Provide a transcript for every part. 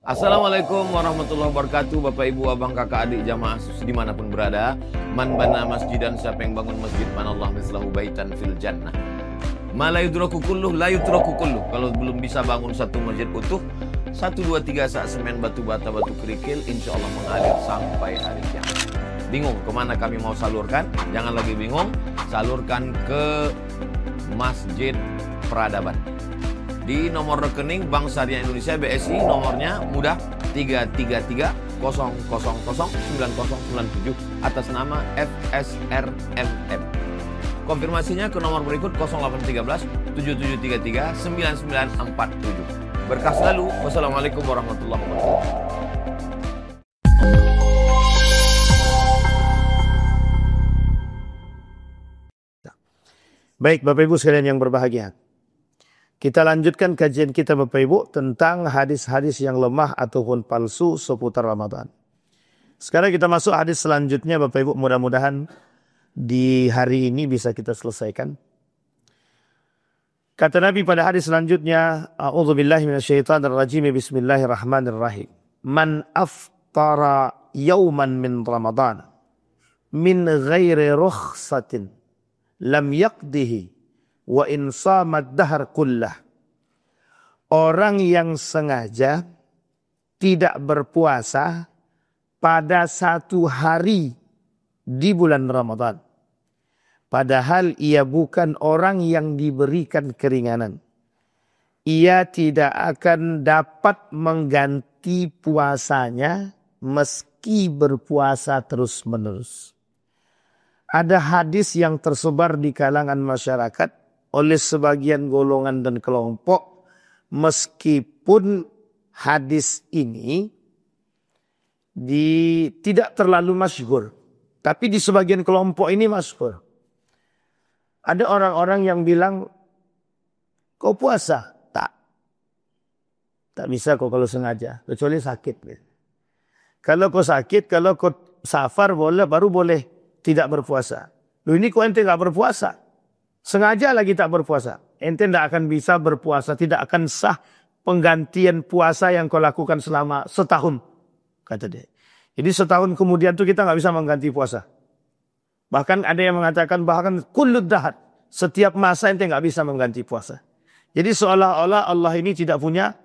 Assalamualaikum warahmatullahi wabarakatuh. Bapak, ibu, abang, kakak, adik, jamaah dimanapun berada. Man bana masjidan, siapa yang bangun masjid, manallah mislahu baitan fil jannah. Ma la yudraku kulluh, la yutraku kulluh. Kalau belum bisa bangun satu masjid utuh, 1, 2, 3 saat semen, batu bata, batu kerikil, insya Allah mengalir sampai hari kiamat. Bingung kemana kami mau salurkan? Jangan lagi bingung, salurkan ke Masjid Peradaban. Di nomor rekening Bank Syariah Indonesia BSI, nomornya mudah 333 atas nama FSRMM. Konfirmasinya ke nomor berikut 0813 7733 9947. Berkah selalu. Wassalamualaikum warahmatullahi wabarakatuh. Baik, Bapak Ibu sekalian yang berbahagia. Kita lanjutkan kajian kita Bapak Ibu tentang hadis-hadis yang lemah ataupun palsu seputar Ramadan. Sekarang kita masuk hadis selanjutnya Bapak Ibu, mudah-mudahan di hari ini bisa kita selesaikan. Kata Nabi pada hadis selanjutnya, A'udzubillahi minasyaitonirrajim, bismillahirrahmanirrahim. Man aftara yawman min Ramadan min ghairi rukhsatin lam yaqdihi wa in samad dahar kullah. Orang yang sengaja tidak berpuasa pada satu hari di bulan Ramadan, padahal ia bukan orang yang diberikan keringanan, ia tidak akan dapat mengganti puasanya meski berpuasa terus-menerus. Ada hadis yang tersebar di kalangan masyarakat oleh sebagian golongan dan kelompok, meskipun hadis ini tidak terlalu masyhur, tapi di sebagian kelompok ini masyhur. Ada orang-orang yang bilang, kau puasa? Tak bisa kau kalau sengaja, kecuali sakit. Kalau kau sakit, kalau kau safar baru boleh tidak berpuasa. Loh, ini kok ente gak berpuasa? Sengaja lagi tak berpuasa. Ente tidak akan bisa berpuasa. Tidak akan sah penggantian puasa yang kau lakukan selama setahun. Kata dia. Jadi setahun kemudian tuh kita gak bisa mengganti puasa. Bahkan ada yang mengatakan bahkan kullud dahar. Setiap masa ente gak bisa mengganti puasa. Jadi seolah-olah Allah ini tidak punya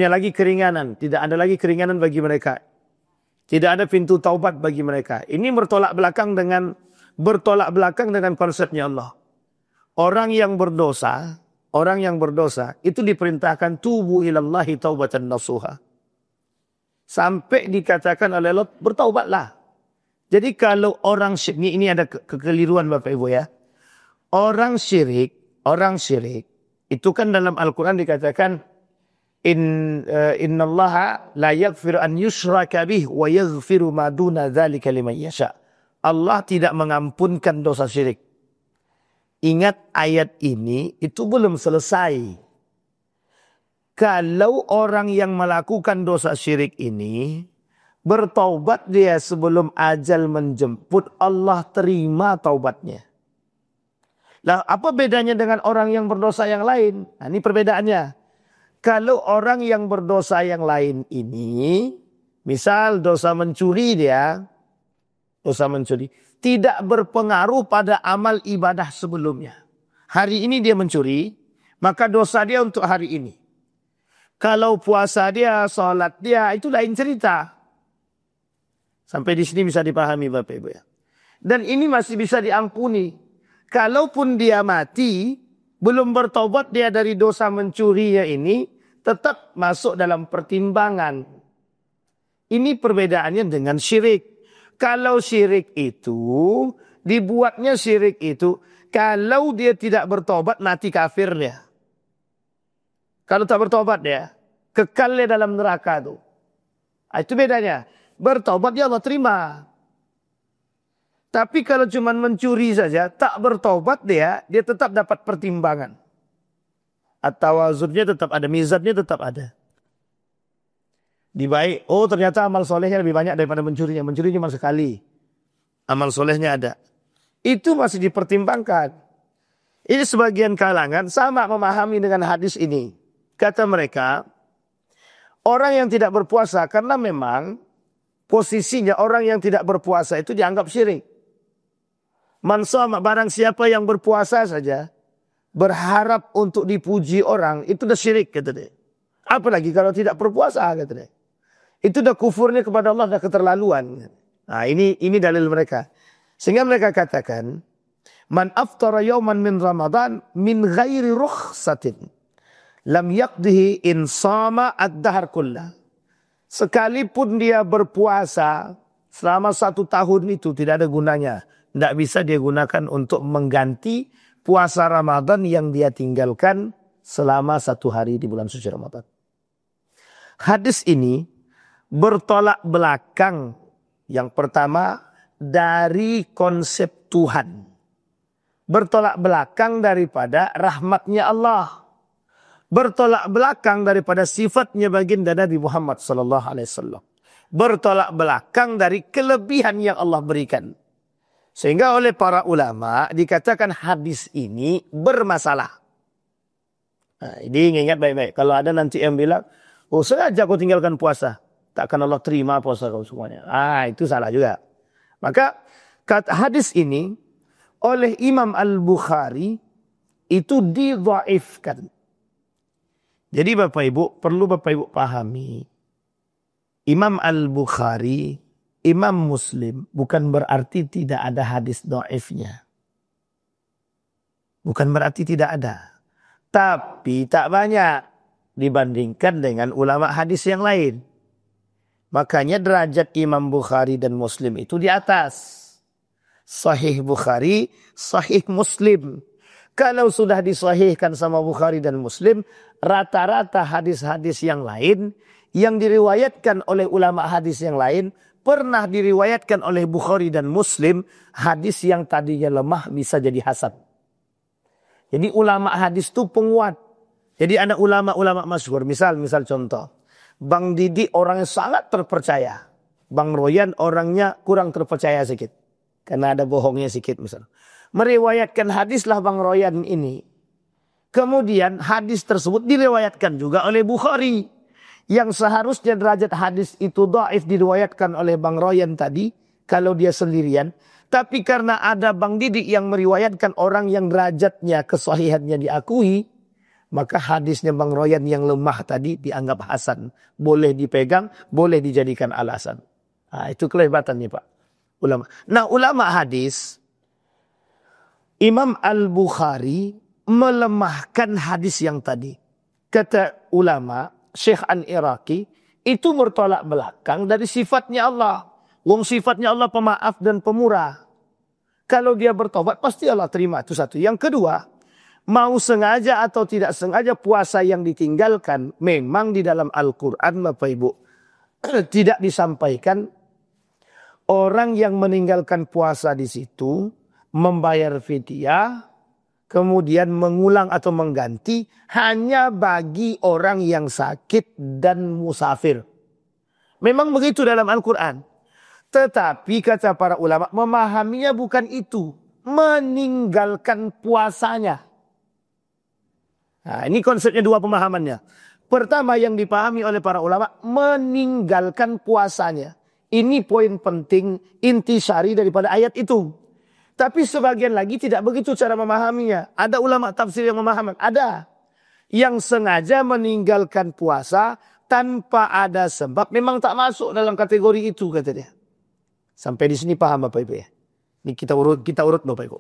lagi keringanan. Tidak ada lagi keringanan bagi mereka. Tidak ada pintu taubat bagi mereka. Ini bertolak belakang dengan konsepnya Allah. Orang yang berdosa itu diperintahkan tubu ilallahi taubatan nasuha. Sampai dikatakan oleh Allah, bertaubatlah. Jadi kalau orang syirik, ini ada kekeliruan Bapak Ibu ya. Orang syirik itu kan dalam Al-Quran dikatakan innallaha la yaghfiru an yushraka bih wa yaghfiru ma duna dzalika liman yasha. Allah tidak mengampunkan dosa syirik. Ingat ayat ini itu belum selesai. Kalau orang yang melakukan dosa syirik ini bertaubat dia sebelum ajal menjemput, Allah terima taubatnya. Lah apa bedanya dengan orang yang berdosa yang lain? Nah, ini perbedaannya. Kalau orang yang berdosa yang lain ini, misal dosa mencuri, tidak berpengaruh pada amal ibadah sebelumnya. Hari ini dia mencuri, maka dosa dia untuk hari ini. Kalau puasa dia, sholat dia, itu lain cerita. Sampai di sini bisa dipahami Bapak Ibu ya. Dan ini masih bisa diampuni. Kalaupun dia mati, belum bertobat dia dari dosa mencurinya ini, tetap masuk dalam pertimbangan. Ini perbedaannya dengan syirik. Kalau syirik itu, dibuatnya syirik itu, kalau dia tidak bertobat mati kafir dia. Kalau tak bertobat dia, kekal dia dalam neraka itu. Itu bedanya. Bertobat dia Allah terima. Tapi kalau cuma mencuri saja, tak bertobat dia tetap dapat pertimbangan. At-tawazunnya tetap ada, mizannya tetap ada. Dibaik, ternyata amal solehnya lebih banyak daripada mencurinya. Mencuri cuma sekali. Amal solehnya ada. Itu masih dipertimbangkan. Ini sebagian kalangan sama memahami dengan hadis ini. Kata mereka, orang yang tidak berpuasa karena memang posisinya orang yang tidak berpuasa itu dianggap syirik. Man shoma, barang siapa yang berpuasa saja berharap untuk dipuji orang, itu udah syirik kata dia. Apalagi kalau tidak berpuasa kata dia. Itu udah kufurnya kepada Allah, udah keterlaluan. Nah, ini dalil mereka. Sehingga mereka katakan, man aftara yawman min Ramadan min ghairi rukhsatin lam yaqdihi in sama ad-dahr kullah. Sekalipun dia berpuasa selama 1 tahun itu tidak ada gunanya. Tidak bisa dia gunakan untuk mengganti puasa Ramadan yang dia tinggalkan selama 1 hari di bulan suci Ramadan. Hadis ini bertolak belakang. Yang pertama dari konsep Tuhan. Bertolak belakang daripada rahmatnya Allah. Bertolak belakang daripada sifatnya baginda Nabi Muhammad SAW. Bertolak belakang dari kelebihan yang Allah berikan. Sehingga oleh para ulama dikatakan hadis ini bermasalah. Nah, ini ingat baik-baik. Kalau ada nanti yang bilang, oh sengaja kau tinggalkan puasa. Takkan Allah terima puasa kau semuanya. Itu salah juga. Maka hadis ini oleh Imam Al-Bukhari itu didhaifkan. Jadi Bapak Ibu, perlu Bapak Ibu pahami. Imam Al-Bukhari, Imam Muslim bukan berarti tidak ada hadis dhaifnya. Bukan berarti tidak ada. Tapi tak banyak dibandingkan dengan ulama hadis yang lain. Makanya derajat Imam Bukhari dan Muslim itu di atas. Sahih Bukhari, Sahih Muslim. Kalau sudah disahihkan sama Bukhari dan Muslim, rata-rata hadis-hadis yang lain yang diriwayatkan oleh ulama hadis yang lain pernah diriwayatkan oleh Bukhari dan Muslim, hadis yang tadinya lemah bisa jadi hasan. Jadi ulama hadis itu penguat. Jadi ada ulama-ulama masyhur, misal contoh. Bang Didi orangnya sangat terpercaya. Bang Royan orangnya kurang terpercaya sedikit. Karena ada bohongnya sedikit misal. Meriwayatkan hadislah Bang Royan ini. Kemudian hadis tersebut diriwayatkan juga oleh Bukhari. Yang seharusnya derajat hadis itu dhaif diriwayatkan oleh Bang Royan tadi. Kalau dia sendirian. Tapi karena ada Bang Didi yang meriwayatkan orang yang derajatnya kesahihannya diakui. Maka hadisnya Bang Royan yang lemah tadi dianggap hasan. Boleh dipegang, boleh dijadikan alasan. Itu kelebatannya Pak. Ulama. Nah ulama hadis. Imam Al-Bukhari melemahkan hadis yang tadi. Kata ulama, Syekh An-Iraqi, itu bertolak belakang dari sifatnya Allah. Wong sifatnya Allah pemaaf dan pemurah. Kalau dia bertobat pasti Allah terima. Itu satu. Yang kedua, mau sengaja atau tidak sengaja puasa yang ditinggalkan. Memang di dalam Al-Quran Bapak Ibu. Tidak disampaikan orang yang meninggalkan puasa di situ. Membayar fidyah. Kemudian mengulang atau mengganti hanya bagi orang yang sakit dan musafir. Memang begitu dalam Al-Quran. Tetapi kata para ulama memahaminya bukan itu. Meninggalkan puasanya. Nah, ini konsepnya dua pemahamannya. Pertama yang dipahami oleh para ulama meninggalkan puasanya. Ini poin penting intisari daripada ayat itu. Tapi sebagian lagi tidak begitu cara memahaminya. Ada ulama tafsir yang memahami. Ada. Yang sengaja meninggalkan puasa tanpa ada sebab. Memang tak masuk dalam kategori itu kata dia. Sampai di sini paham Bapak Ibu ya. Ini kita urut Bapak Ibu.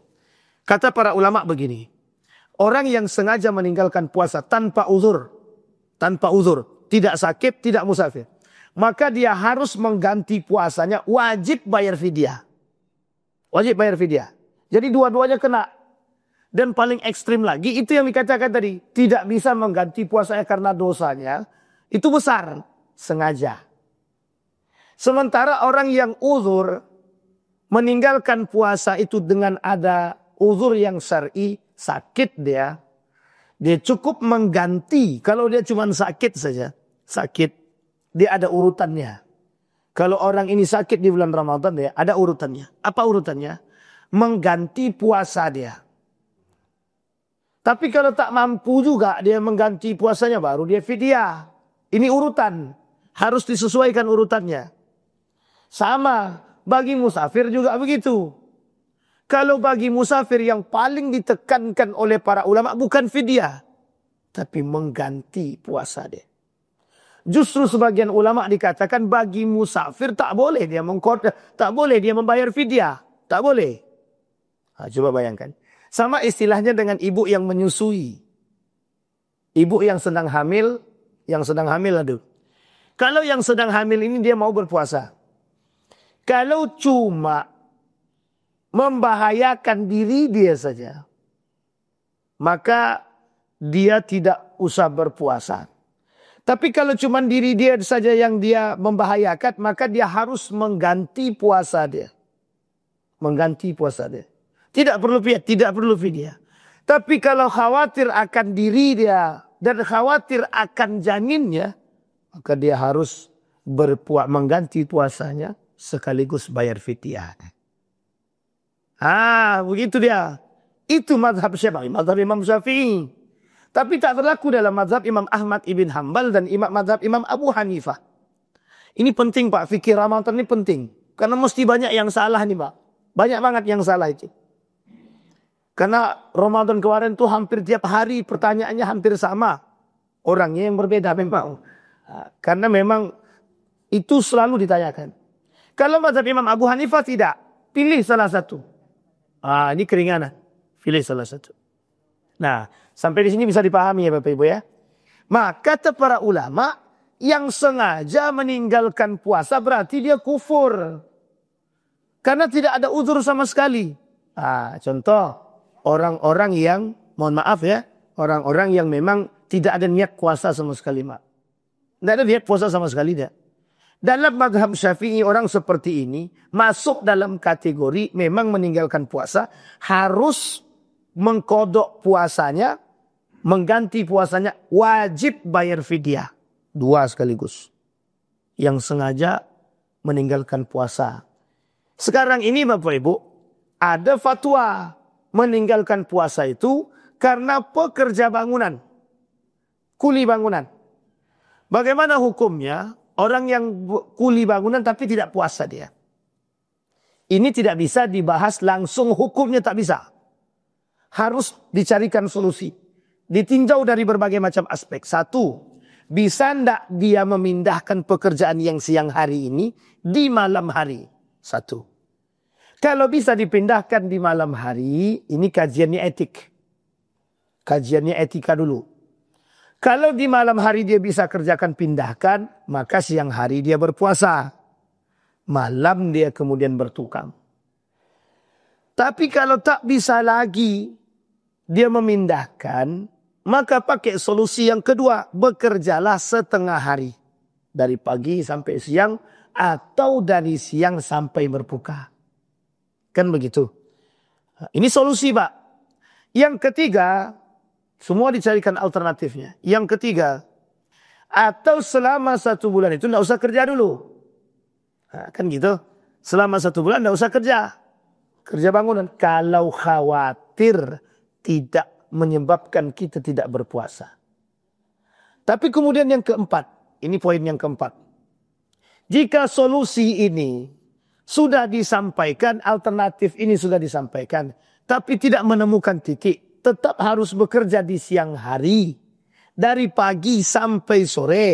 Kata para ulama begini. Orang yang sengaja meninggalkan puasa tanpa uzur. Tanpa uzur. Tidak sakit, tidak musafir. Maka dia harus mengganti puasanya. Wajib bayar fidyah. Wajib bayar fidyah. Jadi dua-duanya kena. Dan paling ekstrim lagi itu yang dikatakan tadi. Tidak bisa mengganti puasanya karena dosanya. Itu besar. Sengaja. Sementara orang yang uzur. Meninggalkan puasa itu dengan ada uzur yang syar'i. Sakit dia. Dia cukup mengganti. Kalau dia cuma sakit saja. Sakit. Dia ada urutannya. Kalau orang ini sakit di bulan Ramadan ya, ada urutannya. Apa urutannya? Mengganti puasa dia. Tapi kalau tak mampu juga dia mengganti puasanya baru dia fidyah. Ini urutan. Harus disesuaikan urutannya. Sama. Bagi musafir juga begitu. Kalau bagi musafir yang paling ditekankan oleh para ulama bukan fidyah. Tapi mengganti puasa dia. Justru sebagian ulama dikatakan bagi musafir tak boleh dia tak boleh dia membayar fidyah. Tak boleh. Coba bayangkan. Sama istilahnya dengan ibu yang menyusui. Ibu yang sedang hamil. Yang sedang hamil aduh. Kalau yang sedang hamil ini dia mau berpuasa. Kalau cuma membahayakan diri dia saja, maka dia tidak usah berpuasa. Tapi kalau cuma diri dia saja yang dia membahayakan, maka dia harus mengganti puasa dia. Mengganti puasa dia. Tidak perlu fidyah. Tapi kalau khawatir akan diri dia dan khawatir akan janinnya, maka dia harus mengganti puasanya sekaligus bayar fidyah. Begitu dia. Itu mazhab Syafi'i, mazhab Imam Syafi'i. Tapi tak berlaku dalam mazhab Imam Ahmad ibn Hanbal dan mazhab Imam Abu Hanifah. Ini penting Pak, fikih Ramadan ini penting. Karena mesti banyak yang salah nih Pak. Banyak banget yang salah itu. Karena Ramadan kemarin tuh hampir tiap hari pertanyaannya hampir sama. Orangnya yang berbeda memang. Karena memang itu selalu ditanyakan. Kalau mazhab Imam Abu Hanifah tidak. Pilih salah satu. Ini keringanan. Pilih salah satu. Nah, sampai di sini bisa dipahami ya Bapak Ibu ya. Maka kata para ulama, yang sengaja meninggalkan puasa berarti dia kufur. Karena tidak ada uzur sama sekali. Contoh, orang-orang yang, mohon maaf ya, orang-orang yang memang tidak ada niat puasa sama sekali. Tidak ada niat puasa sama sekali dia. Dalam mazhab Syafi'i orang seperti ini masuk dalam kategori memang meninggalkan puasa, harus mengkodok puasanya, mengganti puasanya, wajib bayar fidyah. 2 sekaligus. Yang sengaja meninggalkan puasa. Sekarang ini Bapak Ibu, ada fatwa meninggalkan puasa itu karena pekerja bangunan. Kuli bangunan. Bagaimana hukumnya? Orang yang kuli bangunan tapi tidak puasa dia. Ini tidak bisa dibahas langsung, hukumnya tak bisa. Harus dicarikan solusi. Ditinjau dari berbagai macam aspek. 1, bisa ndak dia memindahkan pekerjaan yang siang hari ini di malam hari? 1. Kalau bisa dipindahkan di malam hari, ini kajiannya etik. Kajiannya etika dulu. Kalau di malam hari dia bisa kerjakan pindahkan, maka siang hari dia berpuasa. Malam dia kemudian bertukang. Tapi kalau tak bisa lagi dia memindahkan, maka pakai solusi yang kedua. Bekerjalah setengah hari. Dari pagi sampai siang atau dari siang sampai berbuka. Kan begitu. Ini solusi Pak. Yang ketiga, semua dicarikan alternatifnya. Yang ketiga, atau selama 1 bulan itu tidak usah kerja dulu. Kan gitu. Selama 1 bulan tidak usah kerja. Kerja bangunan. Kalau khawatir tidak menyebabkan kita tidak berpuasa. Tapi kemudian yang keempat. Ini poin yang keempat. Jika solusi ini sudah disampaikan, alternatif ini sudah disampaikan. Tapi tidak menemukan titik. Tetap harus bekerja di siang hari. Dari pagi sampai sore.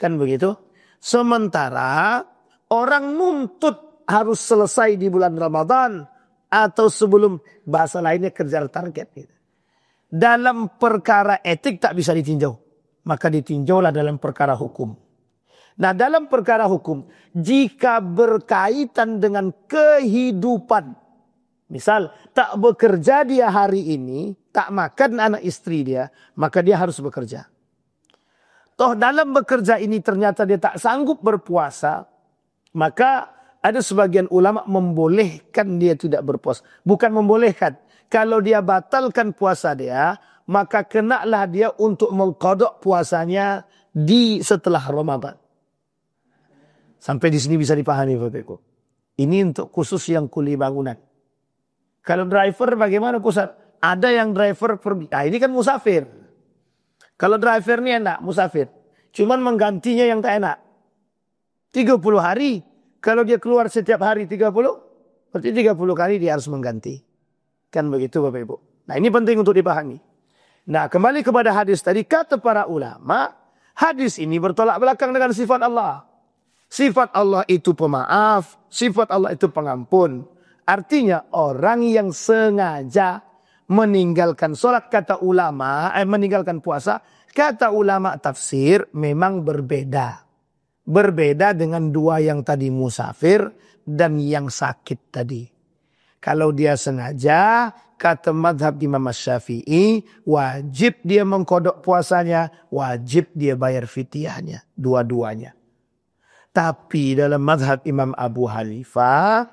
Kan begitu. Sementara orang nuntut harus selesai di bulan Ramadan. Atau sebelum, bahasa lainnya kejar target. Dalam perkara etik tak bisa ditinjau. Maka ditinjaulah dalam perkara hukum. Nah dalam perkara hukum. Jika berkaitan dengan kehidupan. Misal, tak bekerja dia hari ini, tak makan anak istri dia, maka dia harus bekerja. Toh dalam bekerja ini ternyata dia tak sanggup berpuasa, maka ada sebagian ulama membolehkan dia tidak berpuasa. Bukan membolehkan. Kalau dia batalkan puasa dia, maka kenalah dia untuk mengqadha puasanya di setelah Ramadan. Sampai di sini bisa dipahami Bapak-Ibu. Ini untuk khusus yang kuli bangunan. Kalau driver bagaimana Ustaz? Ada yang driver pergi. Ini kan musafir. Kalau driver ini enak, musafir. Cuman menggantinya yang tak enak. 30 hari. Kalau dia keluar setiap hari 30, berarti 30 kali dia harus mengganti. Kan begitu Bapak Ibu. Nah ini penting untuk dipahami. Nah kembali kepada hadis tadi. Kata para ulama, hadis ini bertolak belakang dengan sifat Allah. Sifat Allah itu pemaaf. Sifat Allah itu pengampun. Artinya orang yang sengaja meninggalkan sholat, kata ulama, meninggalkan puasa, kata ulama tafsir memang berbeda. Berbeda dengan dua yang tadi musafir dan yang sakit tadi. Kalau dia sengaja, kata madhab Imam Syafi'i, wajib dia mengkodok puasanya, wajib dia bayar fidyahnya, dua-duanya. Tapi dalam madhab Imam Abu Hanifah,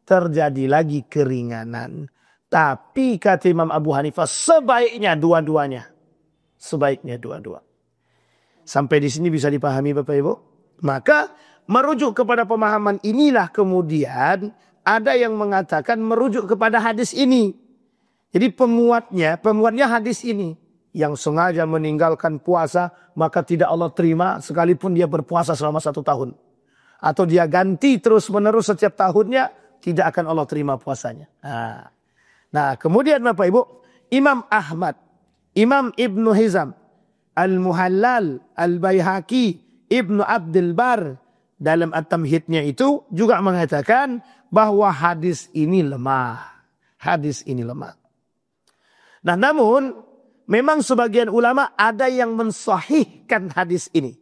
terjadi lagi keringanan. Tapi kata Imam Abu Hanifah sebaiknya dua-duanya. Sebaiknya dua-dua. Sampai di sini bisa dipahami Bapak Ibu? Maka merujuk kepada pemahaman inilah kemudian ada yang mengatakan merujuk kepada hadis ini. Jadi pemuatnya hadis ini. Yang sengaja meninggalkan puasa maka tidak Allah terima sekalipun dia berpuasa selama 1 tahun. Atau dia ganti terus menerus setiap tahunnya. Tidak akan Allah terima puasanya. Nah kemudian Bapak Ibu, Imam Ahmad, Imam Ibnu Hizam, Al-Muhallal, Al-Baihaqi, Ibnu Abdul Bar dalam At-Tamhidnya itu juga mengatakan bahwa hadis ini lemah. Hadis ini lemah. Nah namun memang sebagian ulama ada yang mensahihkan hadis ini.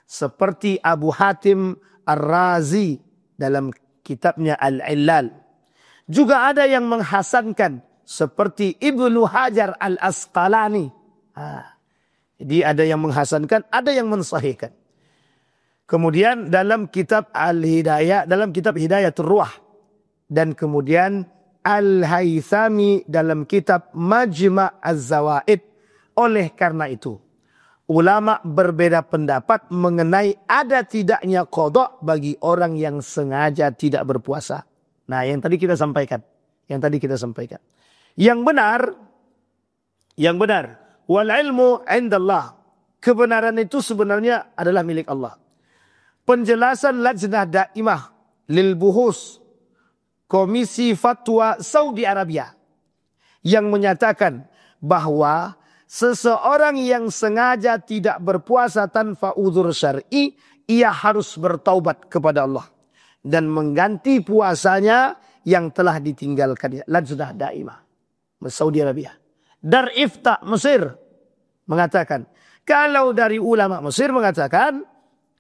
Seperti Abu Hatim Ar-Razi dalam kitabnya Al-Illal. Juga ada yang menghasankan seperti Ibnu Hajar Al-Asqalani. Jadi ada yang menghasankan, ada yang mensahihkan. Kemudian dalam kitab Al-Hidayah, dalam kitab Hidayatul Ruh. Dan kemudian Al-Haythami dalam kitab Majma' Az-Zawaid. Oleh karena itu, ulama berbeda pendapat mengenai ada tidaknya qada bagi orang yang sengaja tidak berpuasa. Nah, yang tadi kita sampaikan. Yang benar, wal ilmu indallah. Kebenaran itu sebenarnya adalah milik Allah. Penjelasan Lajnah Daimah lil Buhus, Komisi Fatwa Saudi Arabia, yang menyatakan bahwa seseorang yang sengaja tidak berpuasa tanpa uzur syar'i, ia harus bertaubat kepada Allah dan mengganti puasanya yang telah ditinggalkannya. Lajnah Daimah Saudi Arabia. Dar Ifta Mesir mengatakan, kalau dari ulama Mesir mengatakan,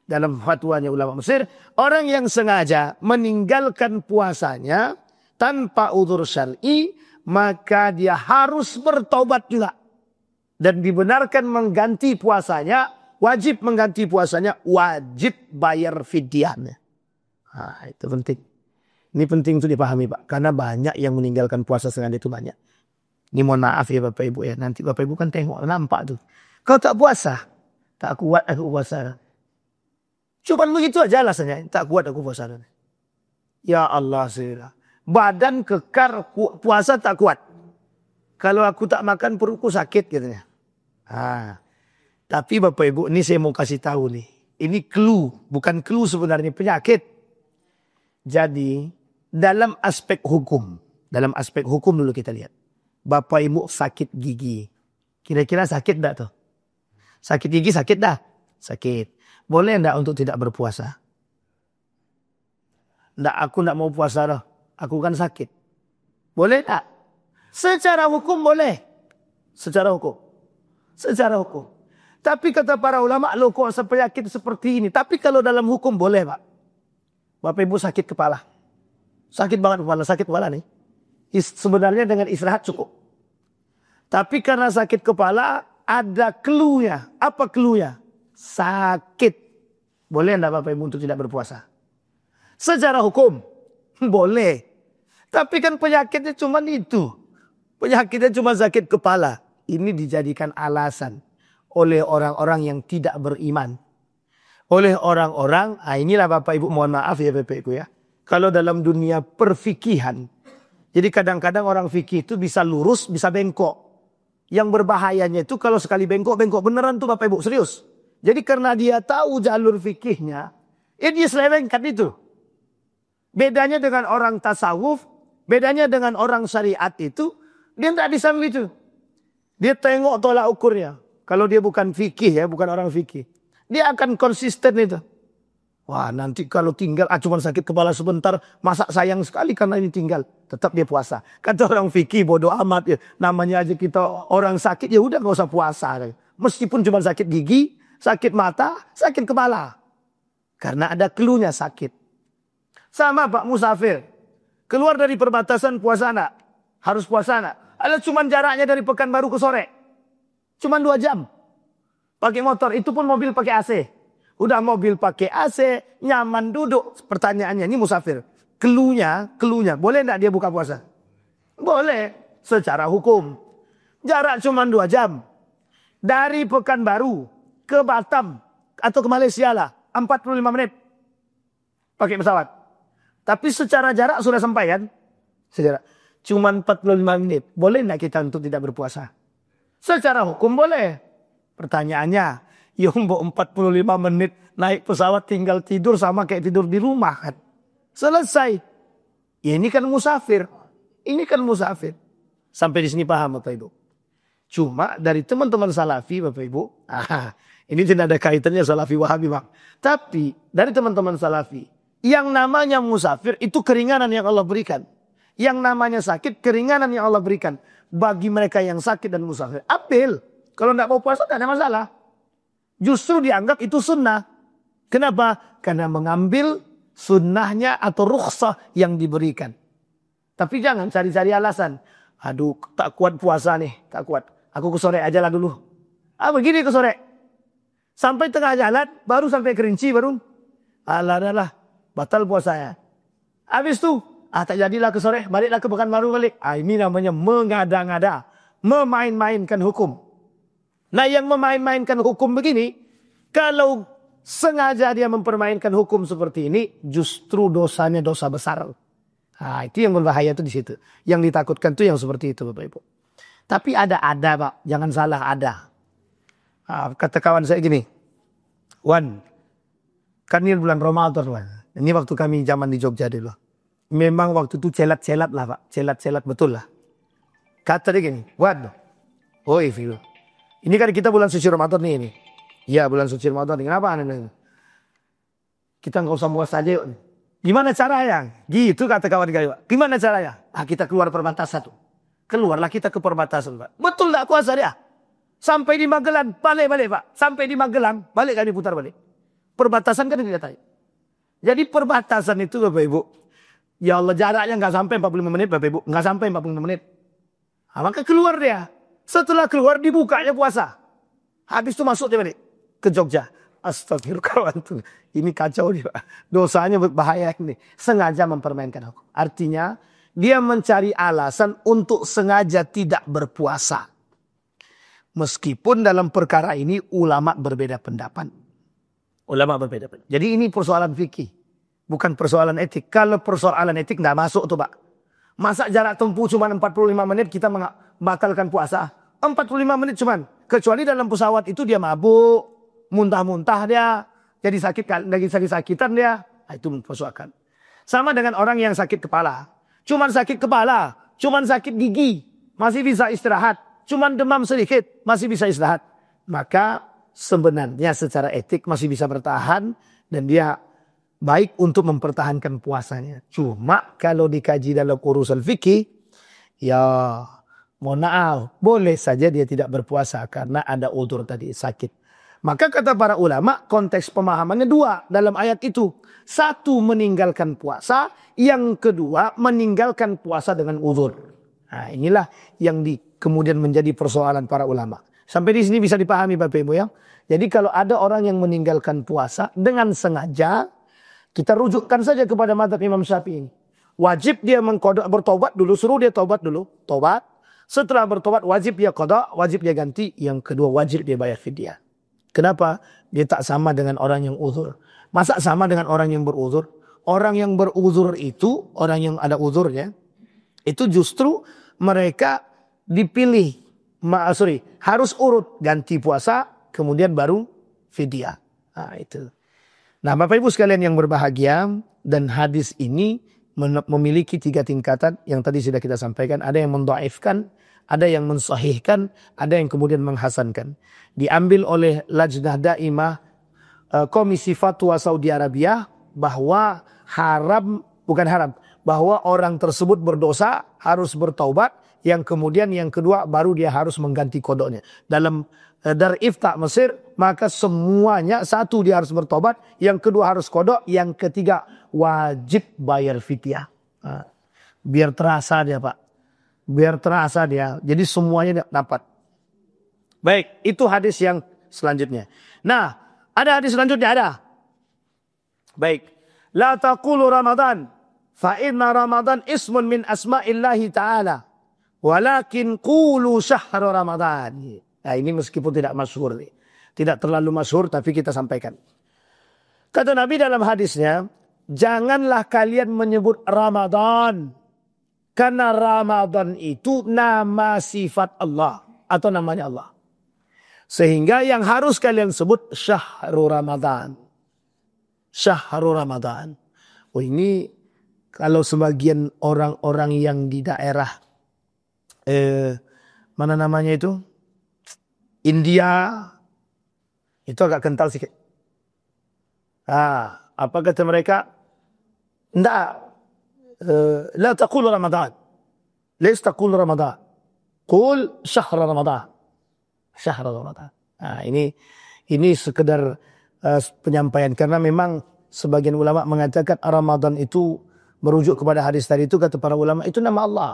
dalam fatwanya ulama Mesir, orang yang sengaja meninggalkan puasanya tanpa uzur syar'i, maka dia harus bertaubat juga. Dan dibenarkan mengganti puasanya, wajib mengganti puasanya, wajib bayar fidyahnya. Itu penting. Ini penting untuk dipahami Pak. Karena banyak yang meninggalkan puasa sengaja itu banyak. Ini mohon maaf ya Bapak Ibu ya. Nanti Bapak Ibu kan tengok, nampak tuh. Kau tak puasa. Tak kuat aku puasa. Cuma begitu aja alasannya. Tak kuat aku puasa. Ya Allah sila. Badan kekar puasa tak kuat. Kalau aku tak makan perutku sakit katanya. Tapi Bapak Ibu, ini saya mau kasih tahu nih. Ini clue, bukan clue sebenarnya, penyakit. Jadi dalam aspek hukum dulu kita lihat. Bapak Ibu sakit gigi. Kira-kira sakit enggak tuh? Sakit gigi sakit dah? Sakit. Boleh enggak untuk tidak berpuasa? Enggak, aku enggak mau puasa dah. Aku kan sakit. Boleh enggak? Secara hukum boleh. Secara hukum. Tapi kata para ulama, loh kok penyakit seperti ini. Tapi kalau dalam hukum boleh Pak. Bapak Ibu sakit kepala. Sakit banget kepala, sakit kepala nih. Sebenarnya dengan istirahat cukup. Tapi karena sakit kepala ada clue-nya. Apa clue-nya? Sakit. Boleh enggak Bapak Ibu untuk tidak berpuasa? Secara hukum boleh. Tapi kan penyakitnya cuma itu. Penyakitnya cuma sakit kepala. Ini dijadikan alasan oleh orang-orang yang tidak beriman. Oleh orang-orang, inilah Bapak Ibu, mohon maaf ya Bapak Ibu ya. Kalau dalam dunia perfikihan, jadi kadang-kadang orang fikih itu bisa lurus, bisa bengkok. Yang berbahayanya itu kalau sekali bengkok beneran tuh Bapak Ibu, serius. Jadi karena dia tahu jalur fikihnya, dia selewengkan itu. Bedanya dengan orang tasawuf, bedanya dengan orang syariat itu, dia tidak bisa begitu. Dia tengok tolak ukurnya. Kalau dia bukan fikih ya, bukan orang fikih. Dia akan konsisten itu. Wah, nanti kalau tinggal, cuma sakit kepala sebentar, masa sayang sekali karena ini tinggal. Tetap dia puasa. Kata orang fikih, bodoh amat ya. Namanya aja kita orang sakit, ya udah gak usah puasa. Meskipun cuma sakit gigi, sakit mata, sakit kepala. Karena ada clue-nya sakit. Sama Pak musafir. Keluar dari perbatasan puasa nak. Harus puasa nak. Ada cuma jaraknya dari Pekanbaru ke sore. Cuma 2 jam. Pakai motor, itu pun mobil pakai AC. Udah mobil pakai AC, nyaman duduk. Pertanyaannya, ini musafir. Clue-nya, boleh enggak dia buka puasa? Boleh, secara hukum. Jarak cuma 2 jam. Dari Pekanbaru ke Batam atau ke Malaysia lah, 45 menit. Pakai pesawat. Tapi secara jarak sudah sampai kan? Secara cuma 45 menit. Boleh enggak kita untuk tidak berpuasa? Secara hukum boleh. Pertanyaannya, ya mbok 45 menit naik pesawat tinggal tidur sama kayak tidur di rumah kan. Selesai. Ya ini kan musafir. Ini kan musafir. Sampai di sini paham Bapak Ibu. Cuma dari teman-teman salafi Bapak Ibu. Ini tidak ada kaitannya salafi wahabi Bang. Tapi dari teman-teman salafi. Yang namanya musafir itu keringanan yang Allah berikan. Yang namanya sakit keringanan yang Allah berikan. Bagi mereka yang sakit dan musafir. Ambil. Kalau tidak mau puasa tidak ada masalah. Justru dianggap itu sunnah. Kenapa? Karena mengambil sunnahnya atau rukhsah yang diberikan. Tapi jangan cari-cari alasan. Aduh, tak kuat puasa nih, tak kuat. Aku ke sore aja lah dulu. Begini ke sore. Sampai tengah jalan, baru sampai Kerinci, baru. Alah, batal puasanya. Habis itu, tak jadilah ke sore, baliklah ke Pekanbaru balik. Ini namanya mengada-ngada. Memain-mainkan hukum. Nah yang memain-mainkan hukum begini, kalau sengaja dia mempermainkan hukum seperti ini, justru dosanya dosa besar. Itu yang berbahaya itu di situ. Yang ditakutkan itu yang seperti itu Bapak Ibu. Tapi ada Pak, jangan salah ada. Kata kawan saya gini, Wan, kan ini bulan Ramadan Wan. Ini waktu kami zaman di Jogja dulu. Memang waktu itu celat-celat lah Pak, celat-celat betul lah. Kata dia gini, Wan, oi Phil. Ini kan kita bulan suci Ramadan nih ini. Iya bulan suci Ramadan. Kenapa? Kita nggak usah puasa aja yuk. Gimana caranya? Gitu kata kawan-kawan. Gimana caranya? Kita keluar perbatasan tuh. Keluarlah kita ke perbatasan Pak. Betul nggak puasa dia? Sampai di Magelang, balik Pak. Sampai di Magelang, balik kami putar balik. Perbatasan kan tidak tahu. Jadi perbatasan itu Bapak Ibu. Ya Allah jaraknya nggak sampai 45 menit Bapak Ibu. Nggak sampai 45 menit. Maka keluar dia. Setelah keluar dibukanya puasa. Habis itu masuk dia balik ke Jogja. Astagfirullah. Ini kacau dia. Dosanya berbahaya ini. Sengaja mempermainkan hukum. Artinya dia mencari alasan untuk sengaja tidak berpuasa. Meskipun dalam perkara ini ulama berbeda pendapat. Jadi ini persoalan fikih. Bukan persoalan etik. Kalau persoalan etik tidak masuk tuh Pak. Masa jarak tempuh cuma 45 menit kita batalkan puasa. 45 menit cuman. Kecuali dalam pesawat itu dia mabuk. Muntah-muntah dia. Jadi sakit-sakitan dia. Itu mempersoalkan. Sama dengan orang yang sakit kepala. Cuman sakit kepala. Cuman sakit gigi. Masih bisa istirahat. Cuman demam sedikit. Masih bisa istirahat. Maka sebenarnya secara etik masih bisa bertahan. Dan dia baik untuk mempertahankan puasanya. Cuma kalau dikaji dalam urusan fikih, ya mohon maaf, boleh saja dia tidak berpuasa karena ada udzur tadi, sakit. Maka kata para ulama, konteks pemahamannya 2 dalam ayat itu. 1 meninggalkan puasa, yang kedua meninggalkan puasa dengan udzur. Inilah yang kemudian menjadi persoalan para ulama. Sampai di sini bisa dipahami Bapak Ibu ya. Jadi kalau ada orang yang meninggalkan puasa dengan sengaja, kita rujukkan saja kepada mazhab Imam Syafi'i. Wajib dia bertobat dulu, suruh dia tobat dulu, tobat. Setelah bertobat wajib dia qada, wajib dia ganti. Yang kedua wajib dia bayar fidyah. Kenapa? Dia tak sama dengan orang yang uzur. Masa sama dengan orang yang beruzur? Orang yang beruzur itu, orang yang ada uzurnya, itu justru mereka dipilih, harus urut ganti puasa, kemudian baru fidyah. Itu. Nah, Bapak Ibu sekalian yang berbahagia, dan hadis ini memiliki 3 tingkatan yang tadi sudah kita sampaikan. Ada yang mendhaifkan, ada yang mensahihkan, ada yang kemudian menghasankan. Diambil oleh Lajnah Daimah Komisi Fatwa Saudi Arabia bahwa bukan haram, bahwa orang tersebut berdosa harus bertaubat, yang kemudian yang kedua baru dia harus mengganti kodoknya. Dalam Dar Ifta Mesir, maka semuanya, satu dia harus bertobat, yang kedua harus kodok, yang ketiga wajib bayar fidyah. Biar terasa dia Pak, biar terasa dia. Jadi semuanya dapat. Baik, itu hadis yang selanjutnya. Nah, ada hadis selanjutnya ada. Baik, la taqulu Ramadan, fa inna Ramadan ismun min asma'illahi ta'ala, walakin qulu syahr Ramadan. Nah, ini meskipun tidak masyhur, tidak terlalu masyhur, tapi kita sampaikan. Kata Nabi dalam hadisnya, janganlah kalian menyebut Ramadan, karena Ramadan itu nama sifat Allah atau namanya Allah. Sehingga yang harus kalian sebut Syahrul Ramadan. Syahrul Ramadan. Oh, ini kalau sebagian orang-orang yang di daerah mana namanya itu? India, itu agak kental sedikit. Apa kata mereka? Tidak. La taqul Ramadan. Leis taqul Ramadan. Qul syahr Ramadan. Syahr Ramadan. Ini sekedar penyampaian. Karena memang sebagian ulama mengatakan Ramadan itu merujuk kepada hadis tadi itu, kata para ulama, itu nama Allah.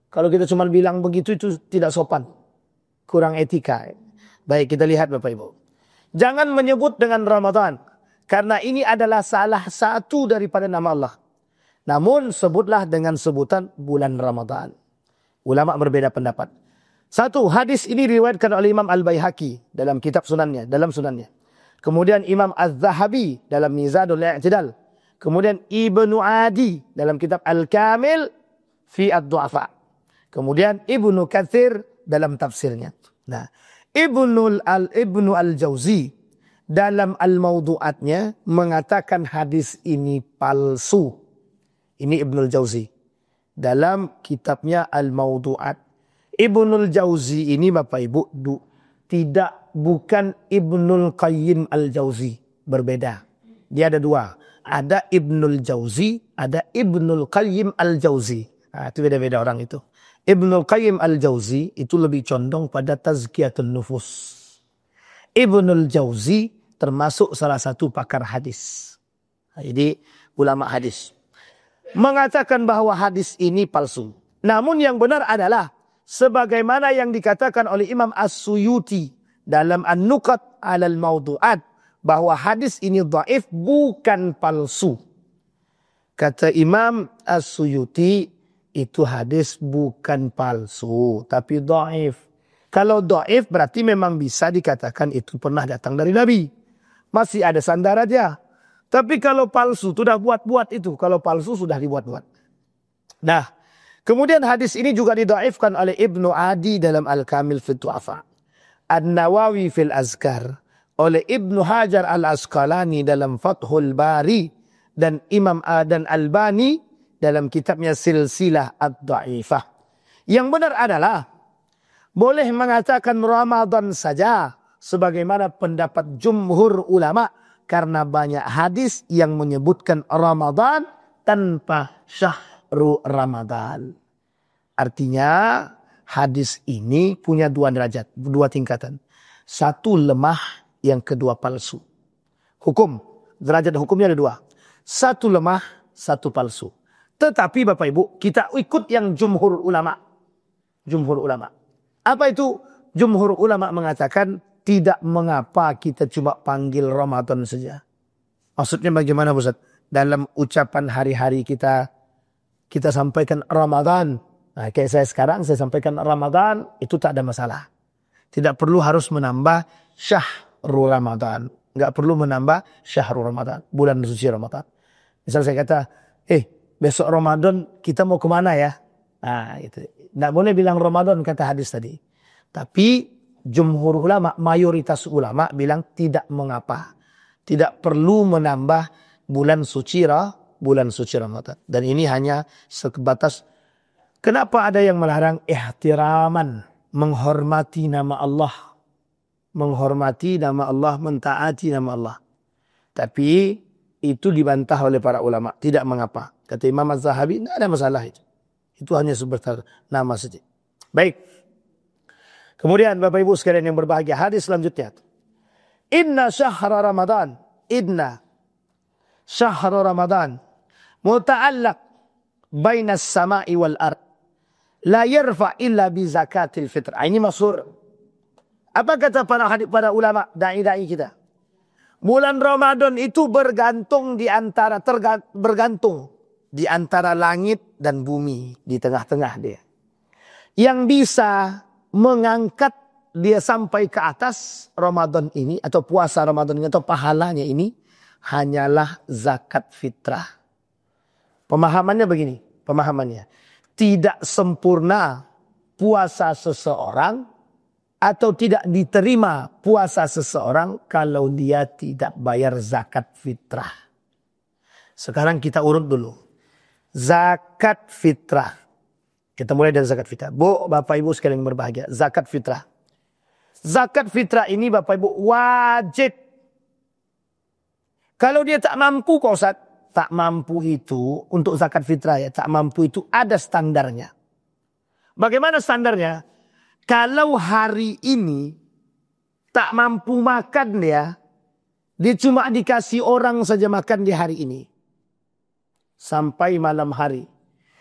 Kalau kita cuma bilang begitu itu tidak sopan. Kurang etika. Baik, kita lihat Bapak Ibu. Jangan menyebut dengan Ramadan, karena ini adalah salah satu daripada nama Allah. Namun sebutlah dengan sebutan bulan Ramadan. Ulama berbeda pendapat. Satu, hadis ini diriwayatkan oleh Imam Al-Baihaqi dalam kitab sunannya, dalam sunannya. Kemudian Imam Az-Zahabi dalam Mizanul I'tidal. Kemudian Ibnu Adi dalam kitab Al-Kamil fi Ad-Du'afa. Kemudian Ibnu Katsir dalam tafsirnya. Nah, Ibnu Al-Jauzi dalam Al-Mawdu'atnya mengatakan hadis ini palsu. Ini Ibnu Al-Jauzi dalam kitabnya Al-Mawdu'at. Ibnu Al-Jauzi ini Bapak Ibu bukan Ibnu Qayyim Al-Jauzi, berbeda. Dia ada 2. Ada Ibnu Al-Jauzi, ada Ibnu Qayyim Al-Jauzi. Itu beda-beda orang itu. Ibnu Qayyim Al-Jauzi itu lebih condong pada tazkiyatun nufus. Ibnu Al-Jauzi termasuk salah satu pakar hadis. Jadi ulama hadis mengatakan bahwa hadis ini palsu. Namun yang benar adalah sebagaimana yang dikatakan oleh Imam As-Suyuti dalam An-Nukat 'alal Mawdu'at, bahwa hadis ini dhaif, bukan palsu. Kata Imam As-Suyuti, itu hadis bukan palsu, tapi dhaif. Kalau dhaif berarti memang bisa dikatakan itu pernah datang dari Nabi. Masih ada sandar aja. Tapi kalau palsu, sudah buat-buat itu. Kalau palsu sudah dibuat-buat. Nah, kemudian hadis ini juga didhaifkan oleh Ibnu Adi dalam Al-Kamil fi Du'afa. An-Nawawi fil Azkar. Oleh Ibnu Hajar Al-Asqalani dalam Fathul Bari. Dan Imam Adan Albani dalam kitabnya Silsilah Ad-Dha'ifah. Yang benar adalah boleh mengatakan Ramadan saja sebagaimana pendapat jumhur ulama, karena banyak hadis yang menyebutkan Ramadan tanpa syahrul Ramadan. Artinya hadis ini punya 2 derajat, 2 tingkatan. Satu lemah, yang kedua palsu. Hukum, derajat hukumnya ada 2. Satu lemah, satu palsu. Tetapi Bapak Ibu, kita ikut yang jumhur ulama. Jumhur ulama. Apa itu? Jumhur ulama mengatakan tidak mengapa kita cuma panggil Ramadan saja. Maksudnya bagaimana Ustaz? Dalam ucapan hari-hari kita sampaikan Ramadan. Nah, kayak saya sekarang, saya sampaikan Ramadan, itu tak ada masalah. Tidak perlu harus menambah syahrul Ramadan. Enggak perlu menambah syahrul Ramadan. Bulan suci Ramadan. Misal saya kata, besok Ramadan kita mau kemana ya? Nah, itu. Nggak boleh bilang Ramadan kata hadis tadi. Tapi jumhur ulama, mayoritas ulama bilang tidak mengapa. Tidak perlu menambah bulan suci Ramadan. Dan ini hanya sebatas, kenapa ada yang melarang ihtiraman, menghormati nama Allah. Menghormati nama Allah, mentaati nama Allah. Tapi itu dibantah oleh para ulama. Tidak mengapa. Kata Imam Az-Zahabi, tidak ada masalah itu. Itu hanya sebatas nama saja. Baik. Kemudian Bapak Ibu sekalian yang berbahagia, hadis selanjutnya. Inna syahra Ramadan muta'allaq baina as-sama'i wal ard. La yarfa illa bi zakatil fitr. Ini masyhur. Apa kata para ulama dai-dai kita? Bulan Ramadan itu bergantung di antara langit dan bumi, di tengah-tengah dia. Yang bisa mengangkat dia sampai ke atas Ramadan ini atau puasa Ramadan ini atau pahalanya ini hanyalah zakat fitrah. Pemahamannya begini, tidak sempurna puasa seseorang atau tidak diterima puasa seseorang kalau dia tidak bayar zakat fitrah. Sekarang kita urut dulu. Zakat fitrah. Kita mulai dari zakat fitrah. Bu, Bapak Ibu sekalian yang berbahagia. Zakat fitrah. Zakat fitrah ini Bapak Ibu wajib. Kalau dia tak mampu kok Ustaz. Tak mampu itu untuk zakat fitrah ya. Tak mampu itu ada standarnya. Bagaimana standarnya? Kalau hari ini tak mampu makan dia cuma dikasih orang saja makan di hari ini. Sampai malam hari.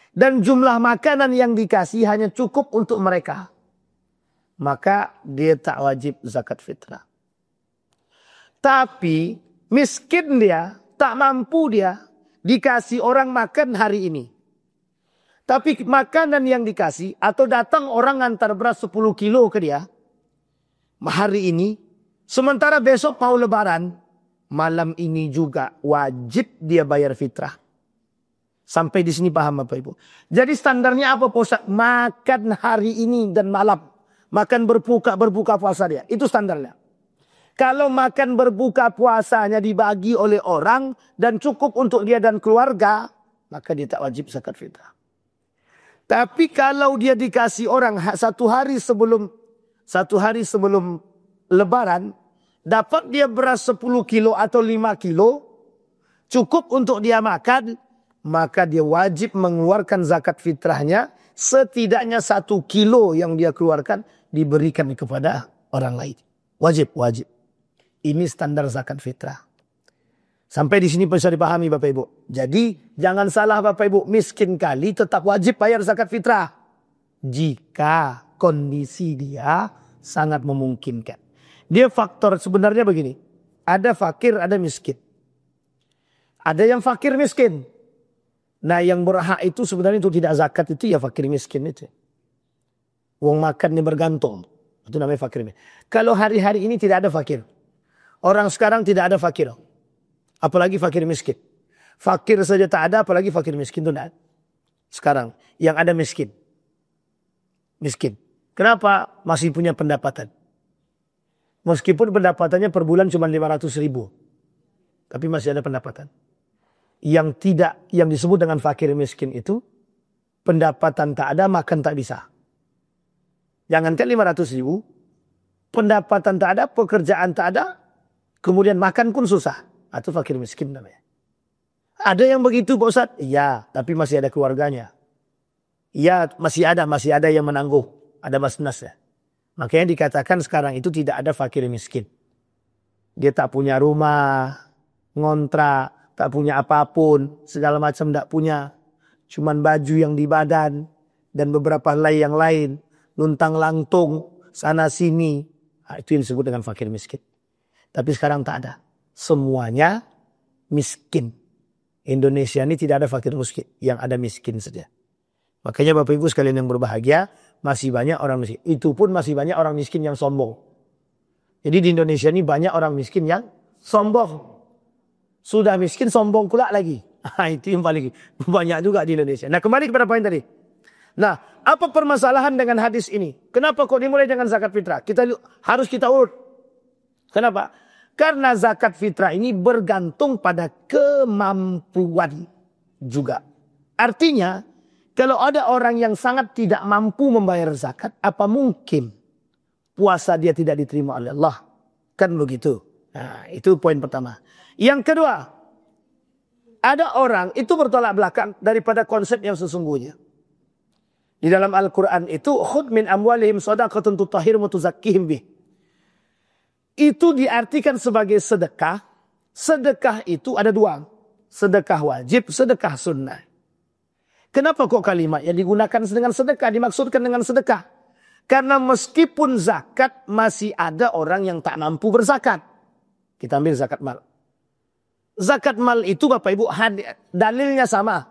Dan jumlah makanan yang dikasih hanya cukup untuk mereka. Maka dia tak wajib zakat fitrah. Tapi miskin dia, tak mampu dia, dikasih orang makan hari ini. Tapi makanan yang dikasih atau datang orang antar beras 10 kilo ke dia hari ini, sementara besok mau lebaran, malam ini juga wajib dia bayar fitrah. Sampai di sini paham Bapak Ibu. Jadi standarnya apa Pak? Makan hari ini dan malam. Makan berbuka puasa dia. Itu standarnya. Kalau makan berbuka puasanya dibagi oleh orang dan cukup untuk dia dan keluarga, maka dia tak wajib zakat fitrah. Tapi kalau dia dikasih orang satu hari sebelum lebaran, dapat dia beras 10 kilo atau 5 kilo, cukup untuk dia makan, maka dia wajib mengeluarkan zakat fitrahnya, setidaknya 1 kilo yang dia keluarkan diberikan kepada orang lain. Wajib. Ini standar zakat fitrah. Sampai di sini bisa dipahami Bapak Ibu. Jadi jangan salah Bapak Ibu, miskin kali tetap wajib bayar zakat fitrah. Jika kondisi dia sangat memungkinkan. Dia faktor sebenarnya begini. Ada fakir, ada miskin. Ada yang fakir miskin. Nah yang berhak itu sebenarnya untuk tidak zakat itu ya fakir miskin itu. Uang makannya bergantung. Itu namanya fakir miskin. Kalau hari-hari ini tidak ada fakir. Orang sekarang tidak ada fakir. Apalagi fakir miskin. Fakir saja tak ada, apalagi fakir miskin itu tidak. Sekarang yang ada miskin. Miskin. Kenapa? Masih punya pendapatan. Meskipun pendapatannya per bulan cuma 500 ribu. Tapi masih ada pendapatan. Yang disebut dengan fakir miskin itu, pendapatan tak ada, makan tak bisa. Jangan 500 ribu, pendapatan tak ada, pekerjaan tak ada, kemudian makan pun susah. Atau fakir miskin namanya. Ada yang begitu Pak Ustaz? Iya, tapi masih ada keluarganya. Iya, masih ada yang menangguh. Ada basnas ya. Makanya dikatakan sekarang itu tidak ada fakir miskin. Dia tak punya rumah, ngontrak, tak punya apapun, segala macam tak punya. Cuman baju yang di badan dan beberapa yang lain. Luntang lantung, sana sini. Nah, itu yang disebut dengan fakir miskin. Tapi sekarang tak ada. Semuanya miskin. Indonesia ini tidak ada fakir miskin. Yang ada miskin saja. Makanya Bapak Ibu sekalian yang berbahagia, masih banyak orang miskin. Itu pun masih banyak orang miskin yang sombong. Jadi di Indonesia ini banyak orang miskin yang sombong. Sudah miskin sombong pula lagi. Itu yang paling banyak juga di Indonesia. Nah kembali kepada poin tadi. Nah, apa permasalahan dengan hadis ini? Kenapa kok dimulai dengan zakat fitrah? Harus kita urut. Kenapa? Karena zakat fitrah ini bergantung pada kemampuan juga. Artinya, kalau ada orang yang sangat tidak mampu membayar zakat, apa mungkin puasa dia tidak diterima oleh Allah? Kan begitu. Nah, itu poin pertama. Yang kedua, ada orang itu bertolak belakang daripada konsep yang sesungguhnya. Di dalam Al-Quran itu, khud min amwalihim shadaqatun tutahhiruhum wa tuzakkihim bih. Itu diartikan sebagai sedekah. Sedekah itu ada dua. Sedekah wajib, sedekah sunnah. Kenapa kok kalimat yang digunakan dengan sedekah, dimaksudkan dengan sedekah? Karena meskipun zakat, masih ada orang yang tak mampu berzakat. Kita ambil zakat mal. Zakat mal itu Bapak Ibu, dalilnya sama.